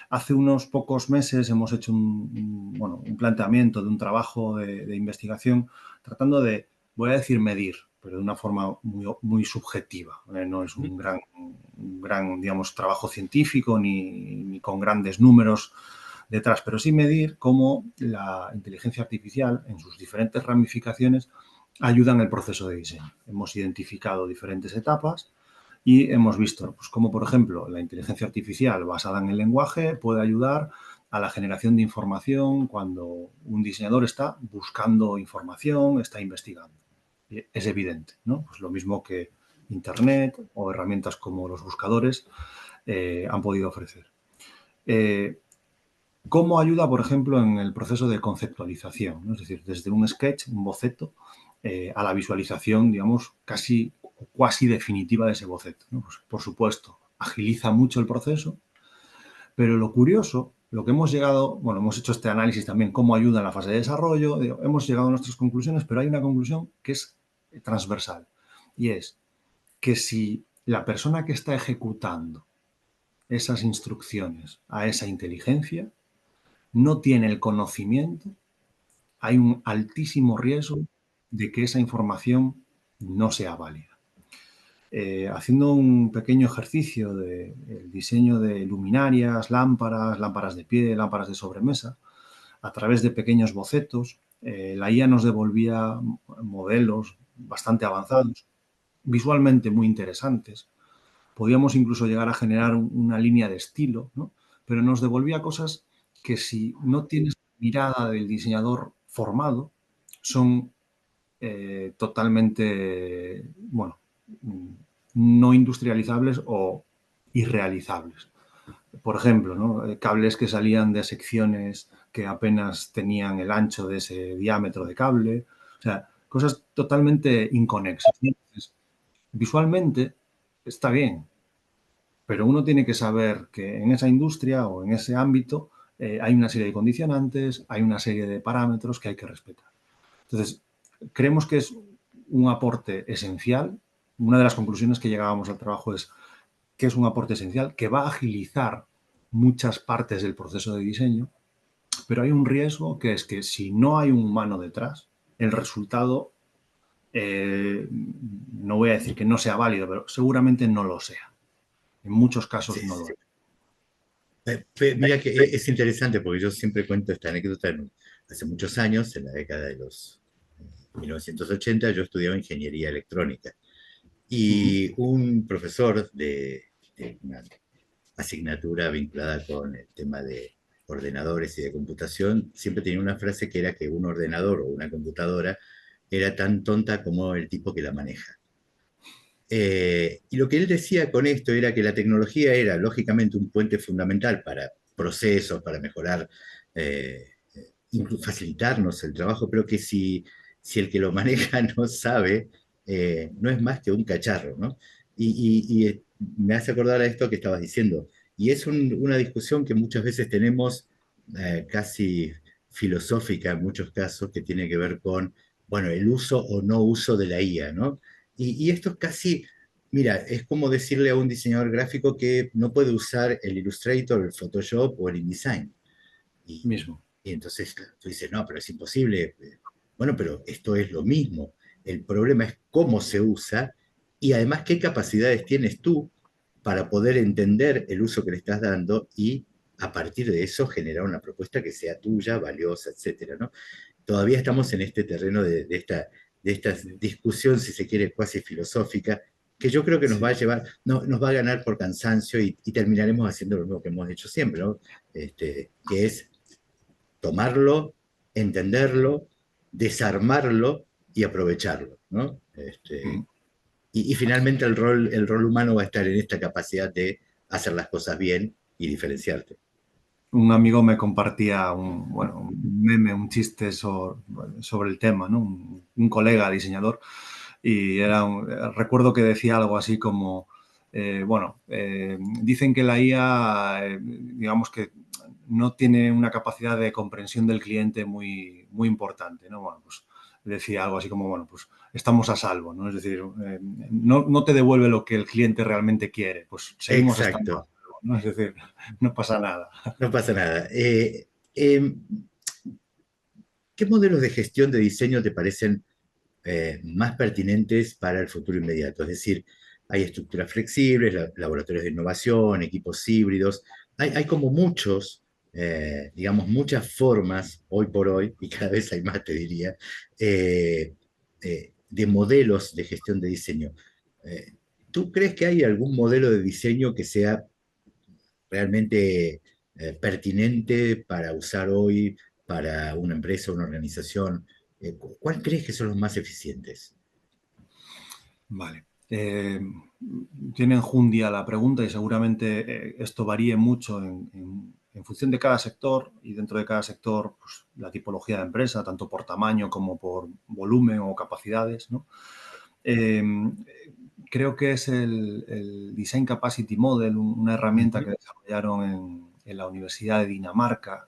Hace unos pocos meses hemos hecho un planteamiento de un trabajo de investigación tratando de, voy a decir medir, pero de una forma muy subjetiva. No es un gran, digamos, trabajo científico ni con grandes números detrás, pero sí medir cómo la inteligencia artificial en sus diferentes ramificaciones ayuda en el proceso de diseño. Hemos identificado diferentes etapas y hemos visto pues, cómo, por ejemplo, la inteligencia artificial basada en el lenguaje puede ayudar a la generación de información cuando un diseñador está buscando información, está investigando. Es evidente, ¿no? Pues lo mismo que Internet o herramientas como los buscadores han podido ofrecer. ¿Cómo ayuda, por ejemplo, en el proceso de conceptualización? ¿No? Es decir, desde un sketch, un boceto, a la visualización, digamos, casi cuasi definitiva de ese boceto, ¿no? Pues, por supuesto, agiliza mucho el proceso, pero lo curioso, lo que hemos llegado, bueno, hemos hecho este análisis también, cómo ayuda en la fase de desarrollo, hemos llegado a nuestras conclusiones, pero hay una conclusión que es transversal, y es que si la persona que está ejecutando esas instrucciones a esa inteligencia no tiene el conocimiento, hay un altísimo riesgo de que esa información no sea válida. Haciendo un pequeño ejercicio del diseño de luminarias, lámparas de pie, lámparas de sobremesa, a través de pequeños bocetos, la IA nos devolvía modelos bastante avanzados, visualmente muy interesantes. Podíamos incluso llegar a generar una línea de estilo, ¿no? Pero nos devolvía cosas que si no tienes mirada del diseñador formado, son totalmente, bueno, no industrializables o irrealizables. Por ejemplo, ¿no? Cables que salían de secciones que apenas tenían el ancho de ese diámetro de cable, o sea, cosas totalmente inconexas. Entonces, visualmente está bien, pero uno tiene que saber que en esa industria o en ese ámbito hay una serie de condicionantes, hay una serie de parámetros que hay que respetar. Entonces, creemos que es un aporte esencial. Una de las conclusiones que llegábamos al trabajo es que es un aporte esencial, que va a agilizar muchas partes del proceso de diseño, pero hay un riesgo que es que si no hay un humano detrás, el resultado, no voy a decir que no sea válido, pero seguramente no lo sea. En muchos casos Sí, no lo sí. es. Mira que es interesante porque yo siempre cuento esta anécdota. Hace muchos años, en la década de los 1980, yo estudiaba ingeniería electrónica y un profesor de una asignatura vinculada con el tema de ordenadores y de computación siempre tenía una frase que era que un ordenador o una computadora era tan tonta como el tipo que la maneja. Y lo que él decía con esto era que la tecnología era lógicamente un puente fundamental para procesos, para mejorar, facilitarnos el trabajo, pero que si el que lo maneja no sabe, no es más que un cacharro, ¿no? Me hace acordar a esto que estabas diciendo. Y es una discusión que muchas veces tenemos, casi filosófica en muchos casos, que tiene que ver con, bueno, el uso o no uso de la IA, ¿no? Y esto es casi, mira, es como decirle a un diseñador gráfico que no puede usar el Illustrator, el Photoshop o el InDesign. Y, Mismo. y entonces tú dices, no, pero es imposible. Bueno, pero esto es lo mismo. El problema es cómo se usa y además qué capacidades tienes tú para poder entender el uso que le estás dando y a partir de eso generar una propuesta que sea tuya, valiosa, etcétera, ¿no? Todavía estamos en este terreno de esta Sí, discusión, si se quiere, cuasi filosófica, que yo creo que nos va a sí, llevar, no, nos va a ganar por cansancio y terminaremos haciendo lo mismo que hemos hecho siempre, ¿no? Que es tomarlo, entenderlo, desarmarlo y aprovecharlo, ¿no? Y finalmente el rol humano va a estar en esta capacidad de hacer las cosas bien y diferenciarte. un amigo me compartía bueno, un meme, un chiste sobre el tema, ¿no? Un colega diseñador, y recuerdo que decía algo así como, bueno, dicen que la IA, digamos que no tiene una capacidad de comprensión del cliente muy, muy importante, ¿no? Bueno, pues decía algo así como, bueno, pues estamos a salvo, ¿no? Es decir, no te devuelve lo que el cliente realmente quiere, pues seguimos estando a Exacto, salvo, ¿no? Es decir, no pasa nada. no pasa nada. Eh, ¿Qué modelos de gestión de diseño te parecen más pertinentes para el futuro inmediato? Es decir, hay estructuras flexibles, laboratorios de innovación, equipos híbridos, hay como muchos, digamos, muchas formas hoy por hoy, y cada vez hay más, te diría, de modelos de gestión de diseño. Eh, ¿Tú crees que hay algún modelo de diseño que sea realmente pertinente para usar hoy para una empresa, una organización? ¿Cuál crees que son los más eficientes? Vale. Tiene enjundia la pregunta y seguramente esto varíe mucho en función de cada sector y dentro de cada sector pues, la tipología de empresa, tanto por tamaño como por volumen o capacidades, ¿no? Eh, Creo que es el Design Capacity Model, una herramienta que Ujú. desarrollaron en la Universidad de Dinamarca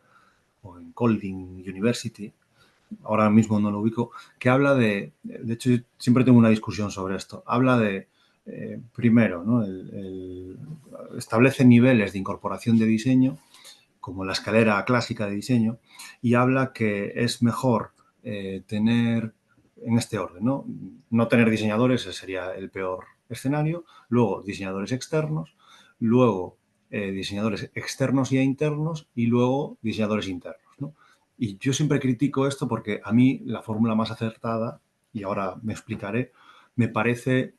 o en Kolding University, ahora mismo no lo ubico, que habla de hecho, yo siempre tengo una discusión sobre esto, habla de, primero, ¿no? Establece niveles de incorporación de diseño, como la escalera clásica de diseño, y habla que es mejor tener, en este orden, ¿no? No tener diseñadores, ese sería el peor escenario, luego diseñadores externos, luego diseñadores externos y internos, y luego diseñadores internos, ¿no? Y yo siempre critico esto porque a mí la fórmula más acertada, y ahora me explicaré, me parece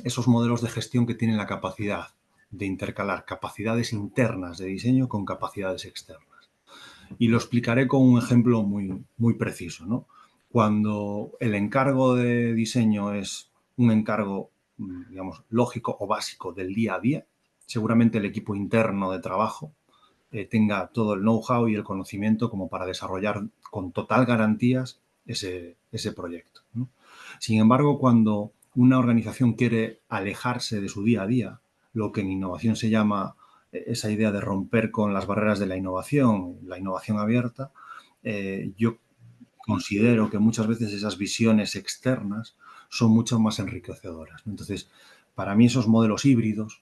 esos modelos de gestión que tienen la capacidad de intercalar capacidades internas de diseño con capacidades externas. Y lo explicaré con un ejemplo muy, muy preciso, ¿no? Cuando el encargo de diseño es un encargo, digamos, lógico o básico del día a día, seguramente el equipo interno de trabajo tenga todo el know-how y el conocimiento como para desarrollar con total garantías ese proyecto, ¿no? Sin embargo, cuando una organización quiere alejarse de su día a día, lo que en innovación se llama esa idea de romper con las barreras de la innovación abierta, yo considero que muchas veces esas visiones externas son mucho más enriquecedoras, ¿no? Entonces, para mí esos modelos híbridos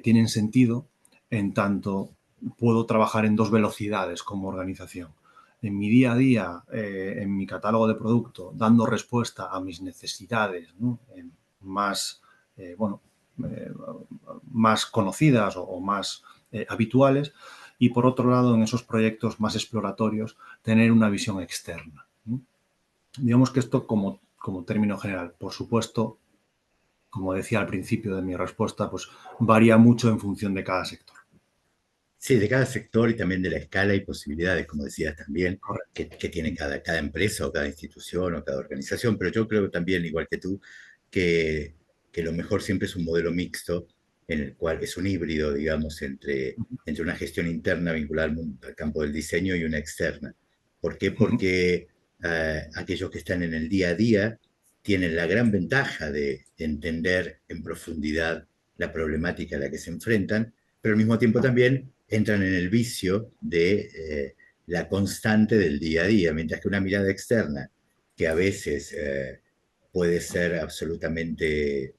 tienen sentido en tanto puedo trabajar en dos velocidades como organización. En mi día a día, en mi catálogo de producto, dando respuesta a mis necesidades, ¿no? Más, bueno, eh, más conocidas o más habituales, y por otro lado, en esos proyectos más exploratorios, tener una visión externa, ¿no? Digamos que esto como término general. Por supuesto, como decía al principio de mi respuesta, pues varía mucho en función de cada sector. Sí, de cada sector y también de la escala y posibilidades, como decías también, Correcto. que tiene cada empresa o cada institución o cada organización. Pero yo creo también, igual que tú, que, que lo mejor siempre es un modelo mixto, en el cual es un híbrido, digamos, entre una gestión interna vinculada al campo del diseño y una externa. ¿Por qué? Uh -huh. Porque aquellos que están en el día a día tienen la gran ventaja de entender en profundidad la problemática a la que se enfrentan, pero al mismo tiempo también entran en el vicio de la constante del día a día, mientras que una mirada externa, que a veces puede ser absolutamente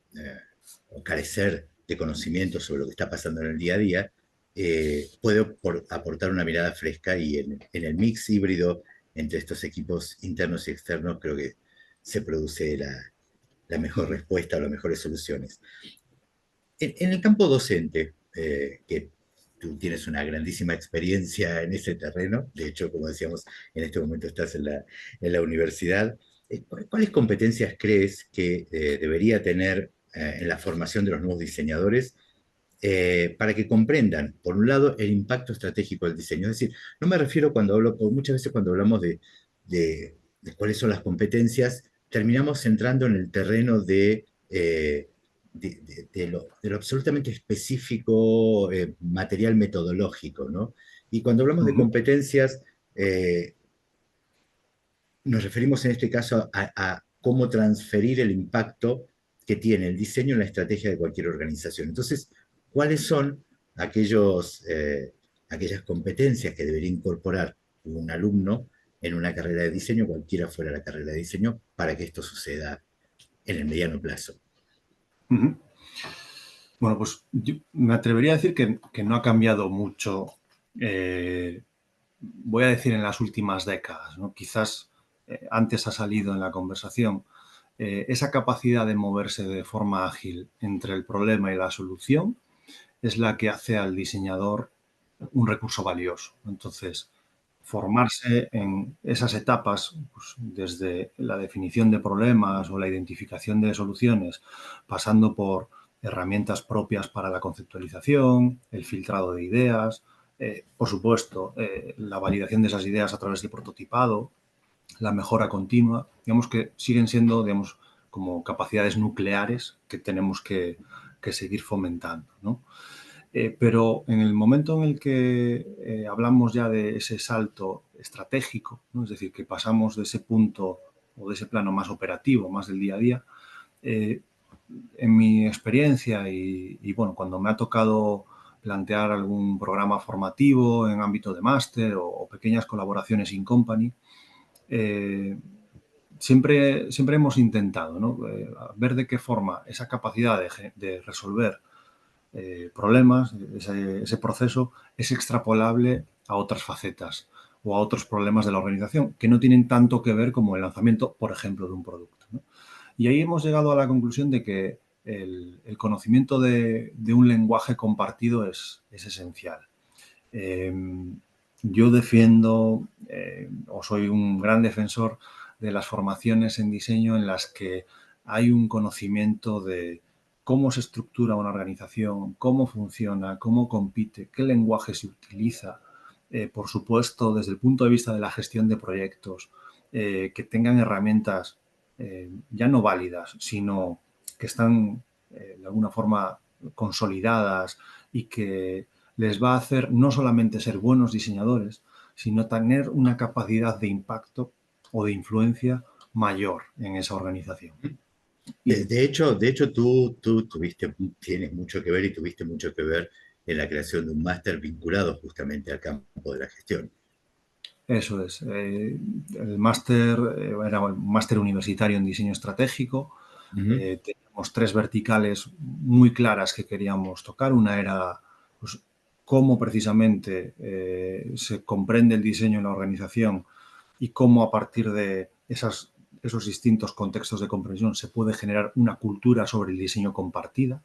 o carecer de conocimiento sobre lo que está pasando en el día a día, puede aportar una mirada fresca y en el mix híbrido entre estos equipos internos y externos creo que se produce la Uh mejor -huh. respuesta o las mejores soluciones. En el campo docente, que tú tienes una grandísima experiencia en ese terreno, de hecho, como decíamos, en este momento estás en la universidad, ¿cuáles competencias crees que debería tener en la formación de los nuevos diseñadores para que comprendan, por un lado, el impacto estratégico del diseño? Es decir, no me refiero cuando hablo, porque muchas veces cuando hablamos de cuáles son las competencias, terminamos entrando en el terreno de lo absolutamente específico, material metodológico, ¿no? Y cuando hablamos Uh de -huh. competencias, nos referimos en este caso a cómo transferir el impacto que tiene el diseño en la estrategia de cualquier organización. Entonces, ¿cuáles son aquellas competencias que debería incorporar un alumno en una carrera de diseño, cualquiera fuera la carrera de diseño, para que esto suceda en el mediano plazo? Uh -huh. Bueno, pues yo me atrevería a decir que no ha cambiado mucho, voy a decir en las últimas décadas, ¿no? Quizás antes ha salido en la conversación esa capacidad de moverse de forma ágil entre el problema y la solución es la que hace al diseñador un recurso valioso. Entonces, formarse en esas etapas, pues, desde la definición de problemas o la identificación de soluciones, pasando por herramientas propias para la conceptualización, el filtrado de ideas, por supuesto, la validación de esas ideas a través del prototipado, la mejora continua, digamos que siguen siendo, digamos, como capacidades nucleares que tenemos que seguir fomentando, ¿no? Pero en el momento en el que hablamos ya de ese salto estratégico, ¿no? Es decir, que pasamos de ese punto o de ese plano más operativo, más del día a día, eh, en mi experiencia bueno, cuando me ha tocado plantear algún programa formativo en ámbito de máster o pequeñas colaboraciones in company, eh, siempre hemos intentado, ¿no? Ver de qué forma esa capacidad de resolver problemas, ese proceso es extrapolable a otras facetas o a otros problemas de la organización que no tienen tanto que ver como el lanzamiento, por ejemplo, de un producto, ¿no? Y ahí hemos llegado a la conclusión de que el conocimiento de un lenguaje compartido es esencial. Eh, yo defiendo o soy un gran defensor de las formaciones en diseño en las que hay un conocimiento de cómo se estructura una organización, cómo funciona, cómo compite, qué lenguaje se utiliza, por supuesto, desde el punto de vista de la gestión de proyectos, que tengan herramientas ya no válidas, sino que están de alguna forma consolidadas y que les va a hacer no solamente ser buenos diseñadores, sino tener una capacidad de impacto o de influencia mayor en esa organización. Y De hecho, tú tienes mucho que ver y tuviste mucho que ver en la creación de un máster vinculado justamente al campo de la gestión. Eso es. El máster era un máster universitario en diseño estratégico. Ujú. Teníamos tres verticales muy claras que queríamos tocar. Una era pues, cómo precisamente se comprende el diseño en la organización y cómo a partir de esos distintos contextos de comprensión se puede generar una cultura sobre el diseño compartida.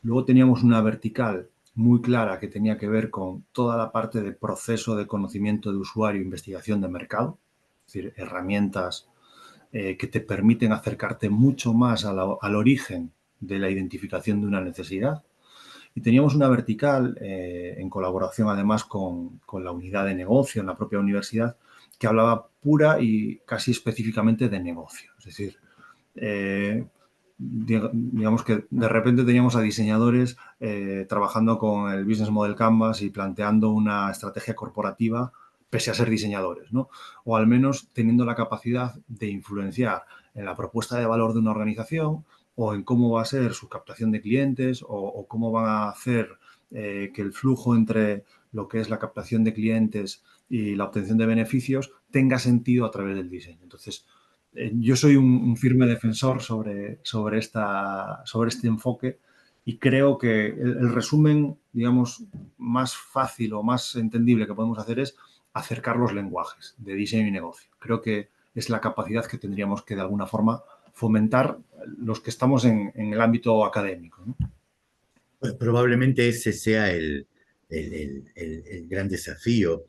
Luego teníamos una vertical muy clara que tenía que ver con toda la parte de proceso de conocimiento de usuario e investigación de mercado, es decir, herramientas que te permiten acercarte mucho más al origen de la identificación de una necesidad. Y teníamos una vertical, en colaboración además con la unidad de negocio en la propia universidad, que hablaba pura y casi específicamente de negocio. Es decir, digamos que de repente teníamos a diseñadores trabajando con el Business Model Canvas y planteando una estrategia corporativa pese a ser diseñadores, ¿no? O al menos teniendo la capacidad de influenciar en la propuesta de valor de una organización o en cómo va a ser su captación de clientes o cómo van a hacer que el flujo entre lo que es la captación de clientes y la obtención de beneficios tenga sentido a través del diseño. Entonces, yo soy un firme defensor sobre este enfoque y creo que el resumen, digamos, más fácil o más entendible que podemos hacer es acercar los lenguajes de diseño y negocio. Creo que es la capacidad que tendríamos que, de alguna forma, fomentar los que estamos en el ámbito académico, ¿no? Pues probablemente ese sea el gran desafío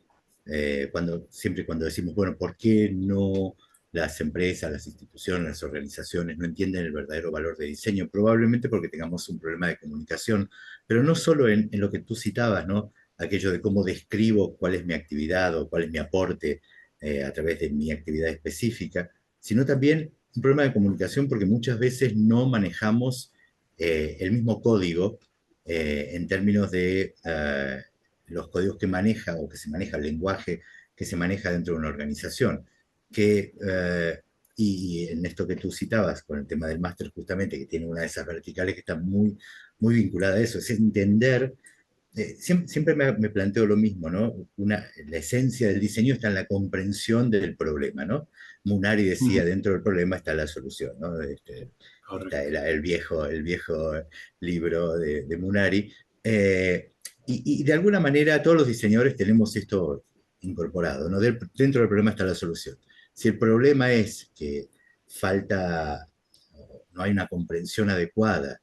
siempre cuando decimos, bueno, ¿por qué no las empresas, las instituciones, las organizaciones no entienden el verdadero valor de diseño? Probablemente porque tengamos un problema de comunicación, pero no solo en lo que tú citabas, ¿no? Aquello de cómo describo cuál es mi actividad o cuál es mi aporte a través de mi actividad específica, sino también un problema de comunicación porque muchas veces no manejamos el mismo código en términos de los códigos que maneja o que se maneja, el lenguaje que se maneja dentro de una organización. Que, y en esto que tú citabas, con el tema del máster justamente, que tiene una de esas verticales que está muy vinculada a eso, es entender, siempre me planteo lo mismo, ¿no? La esencia del diseño está en la comprensión del problema, ¿no? Munari decía, dentro del problema está la solución, ¿no? Está Correcto. el viejo libro de Munari. Y de alguna manera todos los diseñadores tenemos esto incorporado, ¿no? Dentro del problema está la solución. Si el problema es que falta, no hay una comprensión adecuada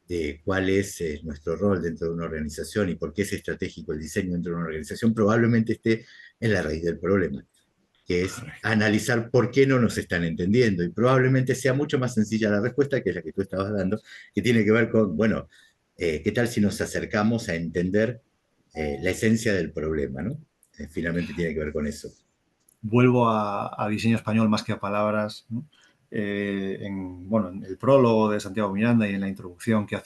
de cuál es nuestro rol dentro de una organización y por qué es estratégico el diseño dentro de una organización, probablemente esté en la raíz del problema, que es Correcto. analizar por qué no nos están entendiendo. Y probablemente sea mucho más sencilla la respuesta, que es la que tú estabas dando, que tiene que ver con, bueno, ¿qué tal si nos acercamos a entender la esencia del problema, ¿no? Finalmente tiene que ver con eso. Vuelvo a diseño español más que a palabras, ¿no? Bueno, en el prólogo de Santiago Miranda y en la introducción que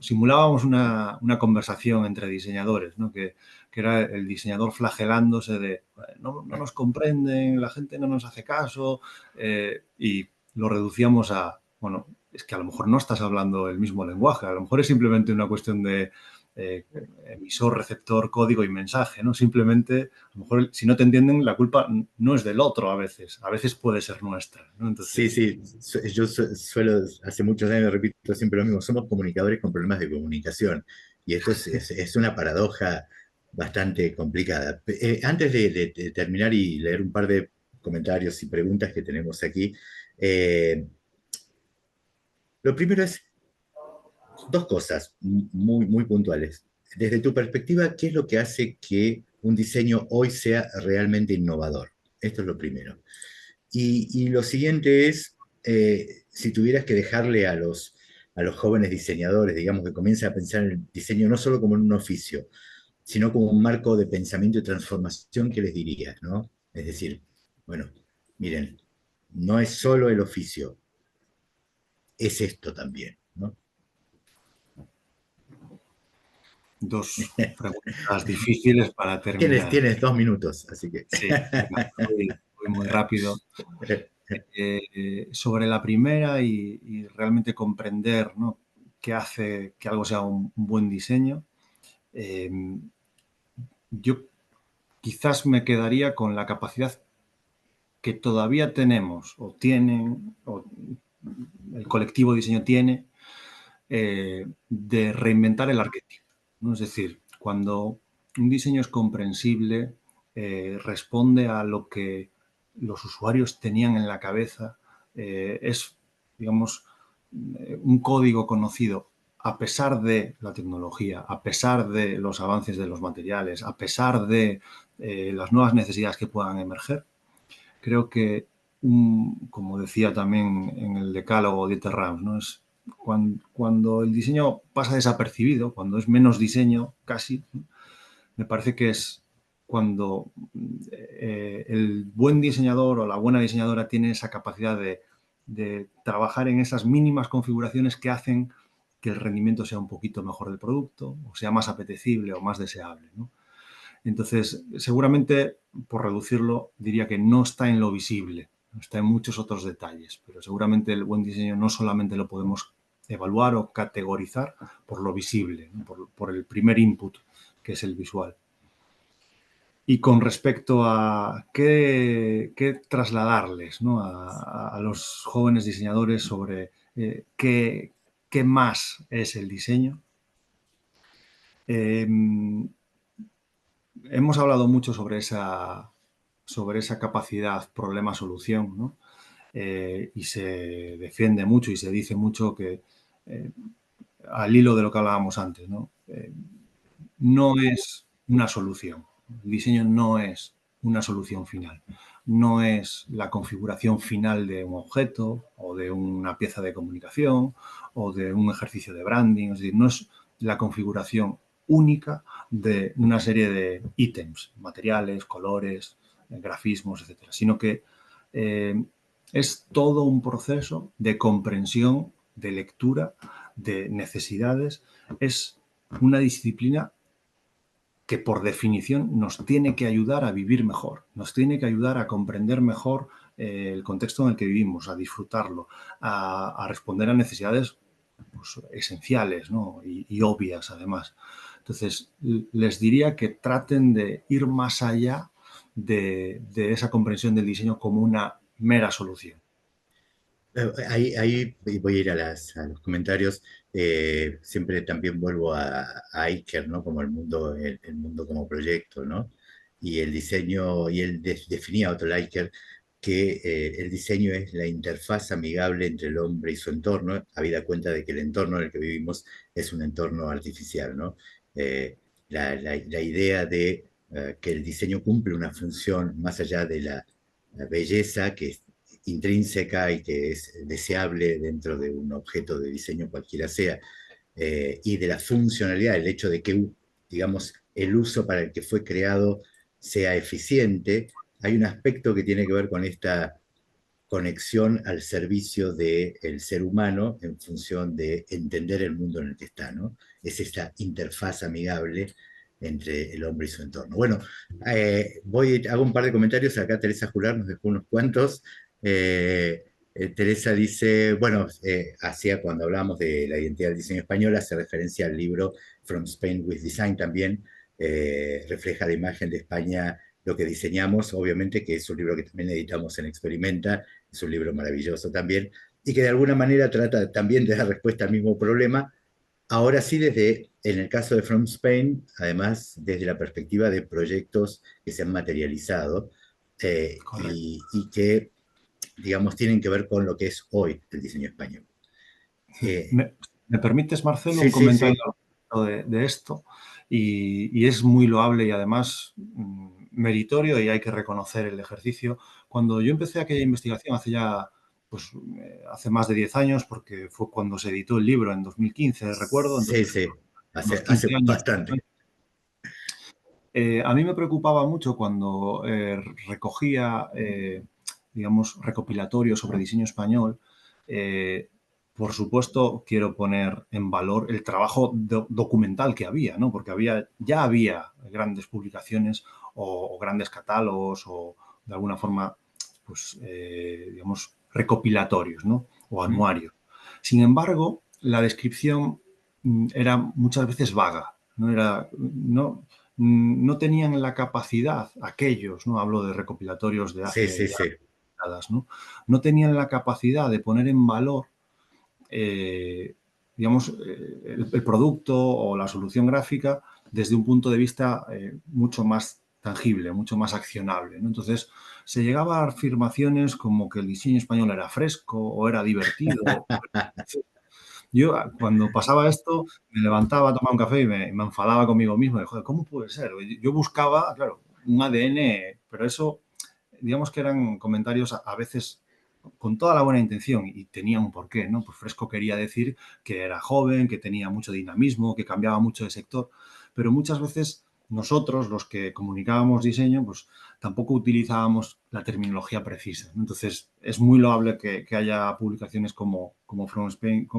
simulábamos una conversación entre diseñadores, ¿no? Que era el diseñador flagelándose de no nos comprenden, la gente no nos hace caso, y lo reducíamos a, bueno, es que a lo mejor no estás hablando el mismo lenguaje, a lo mejor es simplemente una cuestión de eh, emisor, receptor, código y mensaje, ¿no? Simplemente, a lo mejor, si no te entienden, la culpa no es del otro a veces puede ser nuestra, ¿no? Sí, Entonces, sí, yo suelo, hace muchos años repito siempre lo mismo, somos comunicadores con problemas de comunicación y esto es una paradoja bastante complicada. Antes de terminar y leer un par de comentarios y preguntas que tenemos aquí, lo primero es dos cosas muy puntuales. Desde tu perspectiva, ¿qué es lo que hace que un diseño hoy sea realmente innovador? Esto es lo primero. Y lo siguiente es, si tuvieras que dejarle a los jóvenes diseñadores, digamos, que comiencen a pensar en el diseño no solo como en un oficio, sino como un marco de pensamiento y transformación, ¿qué les dirías, no? Es decir, bueno, miren, no es solo el oficio, es esto también, ¿no? dos preguntas difíciles para Tienes, terminar. tienes 2 minutos, así que... Sí, venga, voy muy rápido. Sobre la primera y realmente comprender, ¿no? que hace que algo sea un buen diseño. Yo quizás me quedaría con la capacidad que todavía tenemos o tienen, o el colectivo de diseño tiene, de reinventar el arquetipo, ¿no? Es decir, cuando un diseño es comprensible, responde a lo que los usuarios tenían en la cabeza, es, digamos, un código conocido a pesar de la tecnología, a pesar de los avances de los materiales, a pesar de las nuevas necesidades que puedan emerger. Creo que, como decía también en el decálogo Dieter Rams, ¿no? Es cuando el diseño pasa desapercibido, cuando es menos diseño casi, ¿no? Me parece que es cuando el buen diseñador o la buena diseñadora tiene esa capacidad de trabajar en esas mínimas configuraciones que hacen que el rendimiento sea un poquito mejor del producto, o sea más apetecible o más deseable, ¿no? Entonces, seguramente, por reducirlo, diría que no está en lo visible, está en muchos otros detalles, pero seguramente el buen diseño no solamente lo podemos evaluar o categorizar por lo visible, ¿no? por el primer input, que es el visual. Y con respecto a qué trasladarles, ¿no? a los jóvenes diseñadores sobre qué más es el diseño, hemos hablado mucho sobre esa capacidad problema-solución, ¿no? Y se defiende mucho y se dice mucho que, al hilo de lo que hablábamos antes, ¿no? No es una solución. El diseño no es una solución final. No es la configuración final de un objeto o de una pieza de comunicación o de un ejercicio de branding. Es decir, no es la configuración única de una serie de ítems, materiales, colores, grafismos, etcétera, sino que es todo un proceso de comprensión, de lectura, de necesidades. Es una disciplina que por definición nos tiene que ayudar a vivir mejor, nos tiene que ayudar a comprender mejor el contexto en el que vivimos, a disfrutarlo, a responder a necesidades, pues, esenciales, ¿no? y obvias además. Entonces, les diría que traten de ir más allá de esa comprensión del diseño como una mera solución. Ahí voy a ir a, a los comentarios. Siempre también vuelvo a Iker, ¿no? Como el mundo como proyecto, ¿no? Y el diseño, y él definía otro Iker que el diseño es la interfaz amigable entre el hombre y su entorno, habida cuenta de que el entorno en el que vivimos es un entorno artificial, ¿no? La idea de que el diseño cumple una función más allá de la belleza que es intrínseca y que es deseable dentro de un objeto de diseño cualquiera sea, y de la funcionalidad, el hecho de que, digamos, el uso para el que fue creado sea eficiente, hay un aspecto que tiene que ver con esta conexión al servicio del ser humano en función de entender el mundo en el que está, ¿no? Es esta interfaz amigable entre el hombre y su entorno. Bueno, hago un par de comentarios. Acá Teresa Jular nos dejó unos cuantos. Teresa dice, bueno, hacía cuando hablamos de la identidad del diseño español, hace referencia al libro From Spain with Design también, refleja la imagen de España, lo que diseñamos, obviamente que es un libro que también editamos en Experimenta, es un libro maravilloso también, y que de alguna manera trata también de dar respuesta al mismo problema, ahora sí desde, en el caso de From Spain, además desde la perspectiva de proyectos que se han materializado y que, digamos, tienen que ver con lo que es hoy el diseño español. ¿Me permites, Marcelo, Sí, un sí, comentario sí. de esto? Y es muy loable y además meritorio, y hay que reconocer el ejercicio. Cuando yo empecé aquella investigación hace ya, pues, hace más de 10 años, porque fue cuando se editó el libro en 2015, recuerdo, Sí, entonces sí, unos hace 15 años. bastante. A mí me preocupaba mucho cuando recogía, digamos, recopilatorios sobre diseño español. Por supuesto, quiero poner en valor el trabajo documental que había, ¿no? Porque ya había grandes publicaciones o grandes catálogos o, de alguna forma, pues, digamos, recopilatorios, ¿no? O anuarios. Sin embargo, la descripción era muchas veces vaga, no tenían la capacidad, aquellos, ¿no? Hablo de recopilatorios de Sí, hace sí, ya sí. décadas, ¿no? No tenían la capacidad de poner en valor, eh, digamos, el producto o la solución gráfica desde un punto de vista mucho más tangible, mucho más accionable, ¿no? Entonces, se llegaba a afirmaciones como que el diseño español era fresco o era divertido. Yo, cuando pasaba esto, me levantaba, tomaba un café y me enfadaba conmigo mismo. De, joder, ¿cómo puede ser? Yo buscaba, claro, un ADN, pero eso, digamos que eran comentarios a veces con toda la buena intención y tenía un porqué, ¿no? Pues fresco quería decir que era joven, que tenía mucho dinamismo, que cambiaba mucho de sector, pero muchas veces nosotros, los que comunicábamos diseño, pues tampoco utilizábamos la terminología precisa, ¿no? Entonces, es muy loable que haya publicaciones como From Spain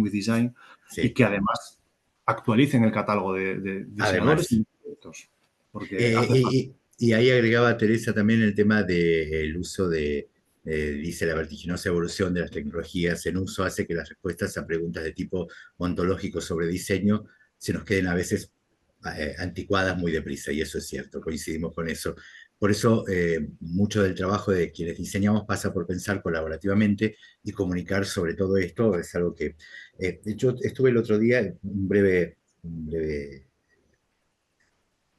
with Design y Sí. que además actualicen el catálogo de diseñadores Además. y proyectos, porque hace falta. Y ahí agregaba Teresa también el tema del uso dice, la vertiginosa evolución de las tecnologías en uso hace que las respuestas a preguntas de tipo ontológico sobre diseño se nos queden a veces anticuadas muy deprisa, y eso es cierto, coincidimos con eso. Por eso, mucho del trabajo de quienes diseñamos pasa por pensar colaborativamente y comunicar sobre todo esto. Es algo que yo estuve el otro día, un breve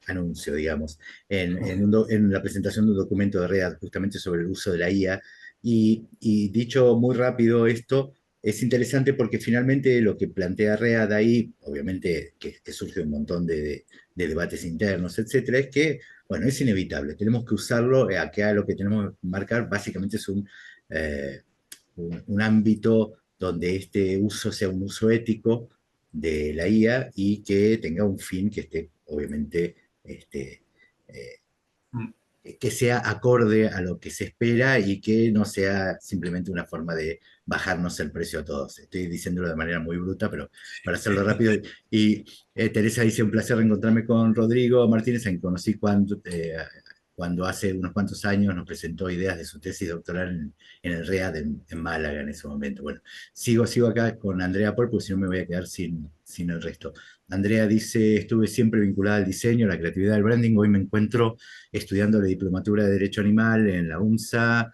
anuncio, digamos, en la presentación de un documento de READ justamente sobre el uso de la IA. Y dicho muy rápido esto, es interesante porque finalmente lo que plantea READ ahí, obviamente que surge un montón de debates internos, etcétera, es que, bueno, es inevitable, tenemos que usarlo. Acá lo que tenemos que marcar básicamente es eh, un ámbito donde este uso sea un uso ético de la IA y que tenga un fin que esté, obviamente, este, eh, que sea acorde a lo que se espera y que no sea simplemente una forma de bajarnos el precio a todos. Estoy diciéndolo de manera muy bruta, pero para hacerlo rápido. Y Teresa dice, un placer reencontrarme con Rodrigo Martínez, a quien conocí cuando hace unos cuantos años nos presentó ideas de su tesis doctoral en el READ en Málaga en ese momento. Bueno, sigo acá con Andrea Paul, porque si no me voy a quedar sin el resto. Andrea dice, estuve siempre vinculada al diseño, la creatividad, al branding. Hoy me encuentro estudiando la diplomatura de Derecho Animal en la UNSA.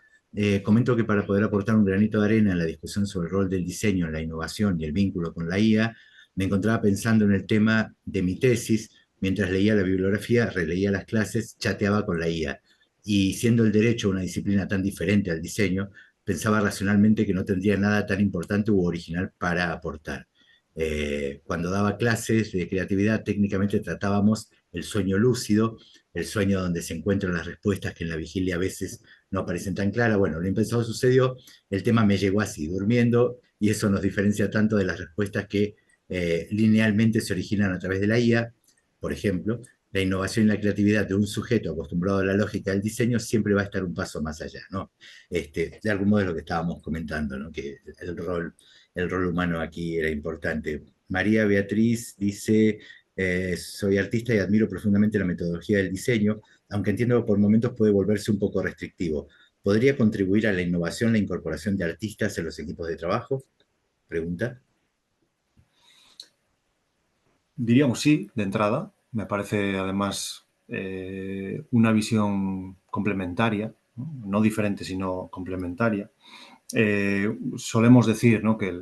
Comento que para poder aportar un granito de arena en la discusión sobre el rol del diseño en la innovación y el vínculo con la IA, me encontraba pensando en el tema de mi tesis. Mientras leía la bibliografía, releía las clases, chateaba con la IA. Y siendo el derecho una disciplina tan diferente al diseño, pensaba racionalmente que no tendría nada tan importante u original para aportar. Cuando daba clases de creatividad, técnicamente tratábamos el sueño lúcido, el sueño donde se encuentran las respuestas que en la vigilia a veces no aparecen tan claras. Bueno, lo impensado sucedió, el tema me llegó así, durmiendo, y eso nos diferencia tanto de las respuestas que linealmente se originan a través de la IA. Por ejemplo, la innovación y la creatividad de un sujeto acostumbrado a la lógica del diseño siempre va a estar un paso más allá, ¿no? De algún modo es lo que estábamos comentando, ¿no? Que el rol humano aquí era importante. María Beatriz dice, soy artista y admiro profundamente la metodología del diseño, aunque entiendo que por momentos puede volverse un poco restrictivo. ¿Podría contribuir a la innovación la incorporación de artistas en los equipos de trabajo? Pregunta. Diríamos sí, de entrada. Me parece además una visión complementaria, no diferente, sino complementaria. Solemos decir, ¿no? Que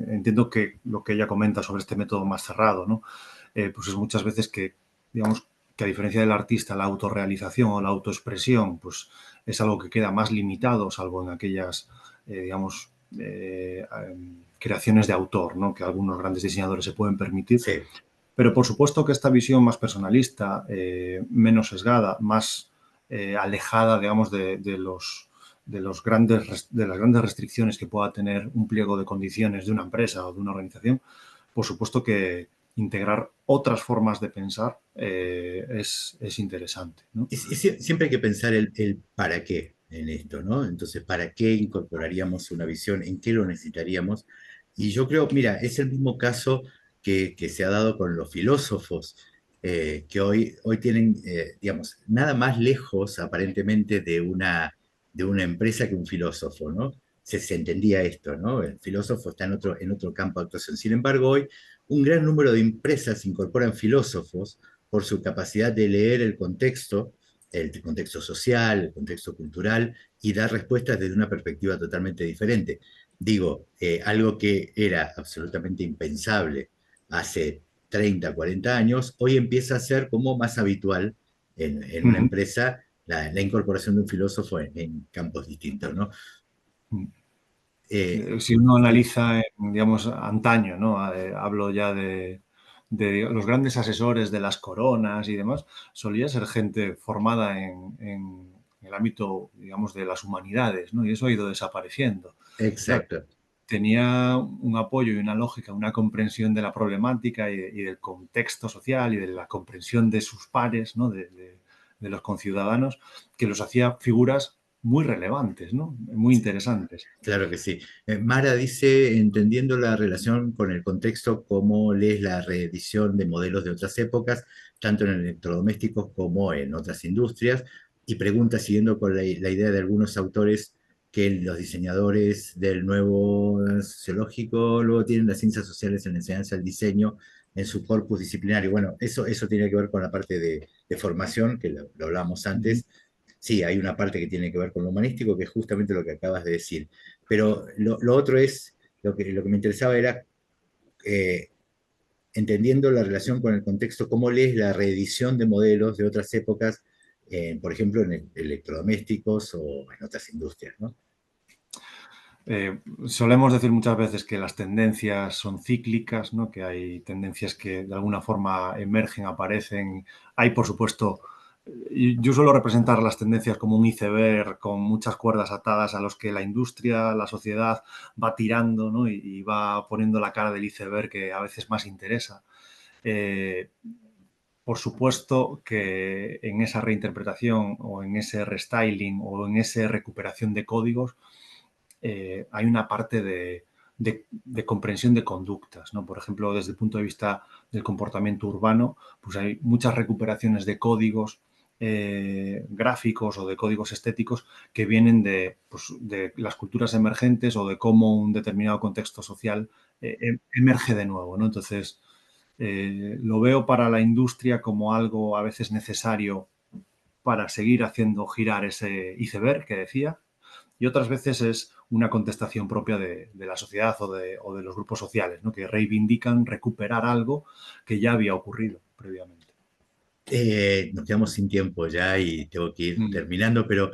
entiendo que lo que ella comenta sobre este método más cerrado, ¿no? Pues es muchas veces que, digamos, que a diferencia del artista, la autorrealización o la autoexpresión, pues es algo que queda más limitado, salvo en aquellas, digamos, creaciones de autor, ¿no? Que algunos grandes diseñadores se pueden permitir. Sí. Pero por supuesto que esta visión más personalista, menos sesgada, más alejada, digamos, de las grandes restricciones que pueda tener un pliego de condiciones de una empresa o de una organización, por supuesto que integrar otras formas de pensar es interesante, ¿no? Siempre hay que pensar el para qué en esto, ¿no? Entonces, ¿para qué incorporaríamos una visión? ¿En qué lo necesitaríamos? Y yo creo, mira, es el mismo caso que se ha dado con los filósofos, que hoy tienen, digamos, nada más lejos aparentemente de una empresa que un filósofo, ¿no? se entendía esto, ¿no? El filósofo está en otro campo de actuación. Sin embargo, hoy un gran número de empresas incorporan filósofos por su capacidad de leer el contexto social, el contexto cultural, y dar respuestas desde una perspectiva totalmente diferente. Digo, algo que era absolutamente impensable hace 30, 40 años, hoy empieza a ser como más habitual en una Ujú. empresa la incorporación de un filósofo en campos distintos, ¿no? Eh, Si uno analiza, digamos, antaño, ¿no? Hablo ya de los grandes asesores de las coronas y demás, solía ser gente formada en el ámbito, digamos, de las humanidades, ¿no? Y eso ha ido desapareciendo. Claro, exacto. tenía un apoyo y una lógica, una comprensión de la problemática y del contexto social y de la comprensión de sus pares, ¿no? De los conciudadanos, que los hacía figuras muy relevantes, ¿no? Muy interesantes. Claro que sí. Mara dice, entendiendo la relación con el contexto, cómo lees la reedición de modelos de otras épocas, tanto en electrodomésticos como en otras industrias, y pregunta, siguiendo con la idea de algunos autores, que los diseñadores del nuevo sociológico luego tienen las ciencias sociales en la enseñanza del diseño en su corpus disciplinario. Bueno, eso tiene que ver con la parte de formación, que lo hablamos Ujú. antes. Sí, hay una parte que tiene que ver con lo humanístico, que es justamente lo que acabas de decir. Pero lo otro es, lo que me interesaba era, eh, entendiendo la relación con el contexto, cómo lees la reedición de modelos de otras épocas, por ejemplo, en electrodomésticos o en otras industrias, ¿no? Solemos decir muchas veces que las tendencias son cíclicas, ¿no? Que hay tendencias que de alguna forma emergen, aparecen. Hay, por supuesto, yo suelo representar las tendencias como un iceberg con muchas cuerdas atadas a los que la industria, la sociedad va tirando, ¿no? Y va poniendo la cara del iceberg que a veces más interesa. Eh, por supuesto que en esa reinterpretación o en ese restyling o en esa recuperación de códigos hay una parte de comprensión de conductas, ¿no? Por ejemplo, desde el punto de vista del comportamiento urbano, pues hay muchas recuperaciones de códigos gráficos o de códigos estéticos que vienen pues, de las culturas emergentes o de cómo un determinado contexto social emerge de nuevo, ¿no? Entonces, lo veo para la industria como algo a veces necesario para seguir haciendo girar ese iceberg que decía, y otras veces es una contestación propia de la sociedad o de los grupos sociales, ¿no? Que reivindican recuperar algo que ya había ocurrido previamente. Nos quedamos sin tiempo ya y tengo que ir Mm. terminando, pero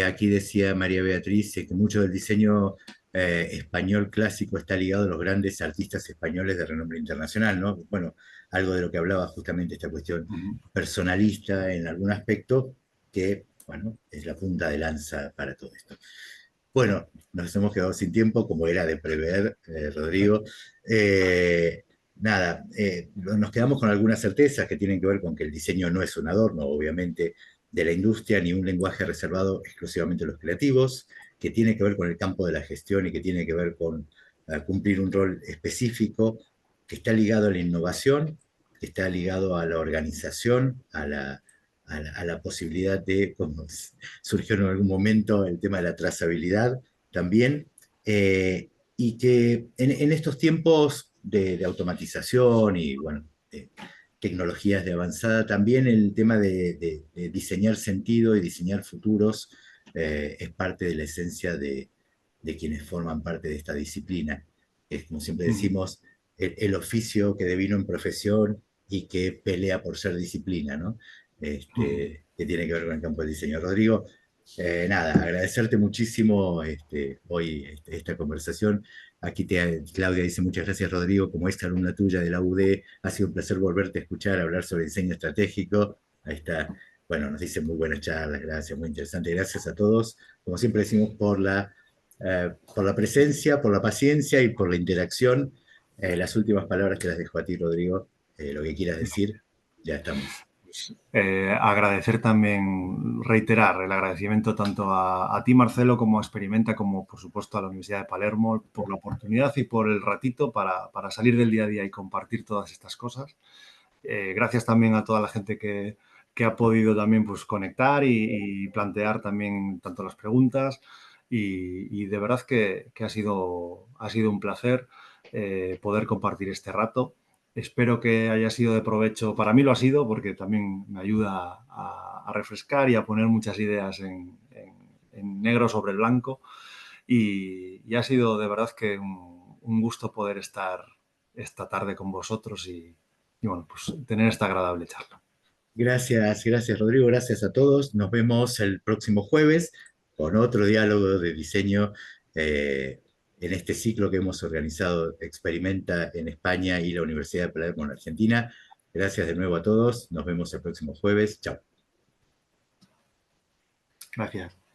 aquí decía María Beatriz que mucho del diseño español clásico está ligado a los grandes artistas españoles de renombre internacional, ¿no? Bueno, algo de lo que hablaba justamente esta cuestión Ujú. personalista en algún aspecto, que, bueno, es la punta de lanza para todo esto. Bueno, nos hemos quedado sin tiempo, como era de prever, Rodrigo. Eh, Nada, nos quedamos con algunas certezas que tienen que ver con que el diseño no es un adorno, obviamente, de la industria, ni un lenguaje reservado exclusivamente a los creativos, que tiene que ver con el campo de la gestión y que tiene que ver con cumplir un rol específico, que está ligado a la innovación, que está ligado a la organización, a la posibilidad de, como surgió en algún momento, el tema de la trazabilidad también, y que en estos tiempos de automatización y, bueno, de tecnologías de avanzada, también el tema de diseñar sentido y diseñar futuros es parte de la esencia de quienes forman parte de esta disciplina. Es, como siempre Ujú. decimos, el oficio que devino en profesión y que pelea por ser disciplina, ¿no? Ujú. Que tiene que ver con el campo del diseño. Rodrigo, nada, agradecerte muchísimo hoy esta conversación. Aquí Claudia dice muchas gracias, Rodrigo, como ex alumna tuya de la UD, ha sido un placer volverte a escuchar hablar sobre diseño estratégico. Ahí está, bueno, nos dice muy buenas charlas, gracias, muy interesante. Gracias a todos, como siempre decimos, por la presencia, por la paciencia y por la interacción. Las últimas palabras te las dejo a ti, Rodrigo. Lo que quieras decir, ya estamos. Agradecer también, reiterar el agradecimiento tanto a ti, Marcelo, como a Experimenta, como por supuesto a la Universidad de Palermo por la oportunidad y por el ratito para salir del día a día y compartir todas estas cosas. Gracias también a toda la gente que ha podido también pues, conectar y plantear también tanto las preguntas. y de verdad que ha sido un placer poder compartir este rato. Espero que haya sido de provecho. Para mí lo ha sido porque también me ayuda a refrescar y a poner muchas ideas en negro sobre blanco. Y ha sido de verdad que un gusto poder estar esta tarde con vosotros y bueno, pues tener esta agradable charla. Gracias, gracias Rodrigo, gracias a todos. Nos vemos el próximo jueves con otro diálogo de diseño en este ciclo que hemos organizado Experimenta en España y la Universidad de Palermo en Argentina. Gracias de nuevo a todos. Nos vemos el próximo jueves. Chao. Gracias.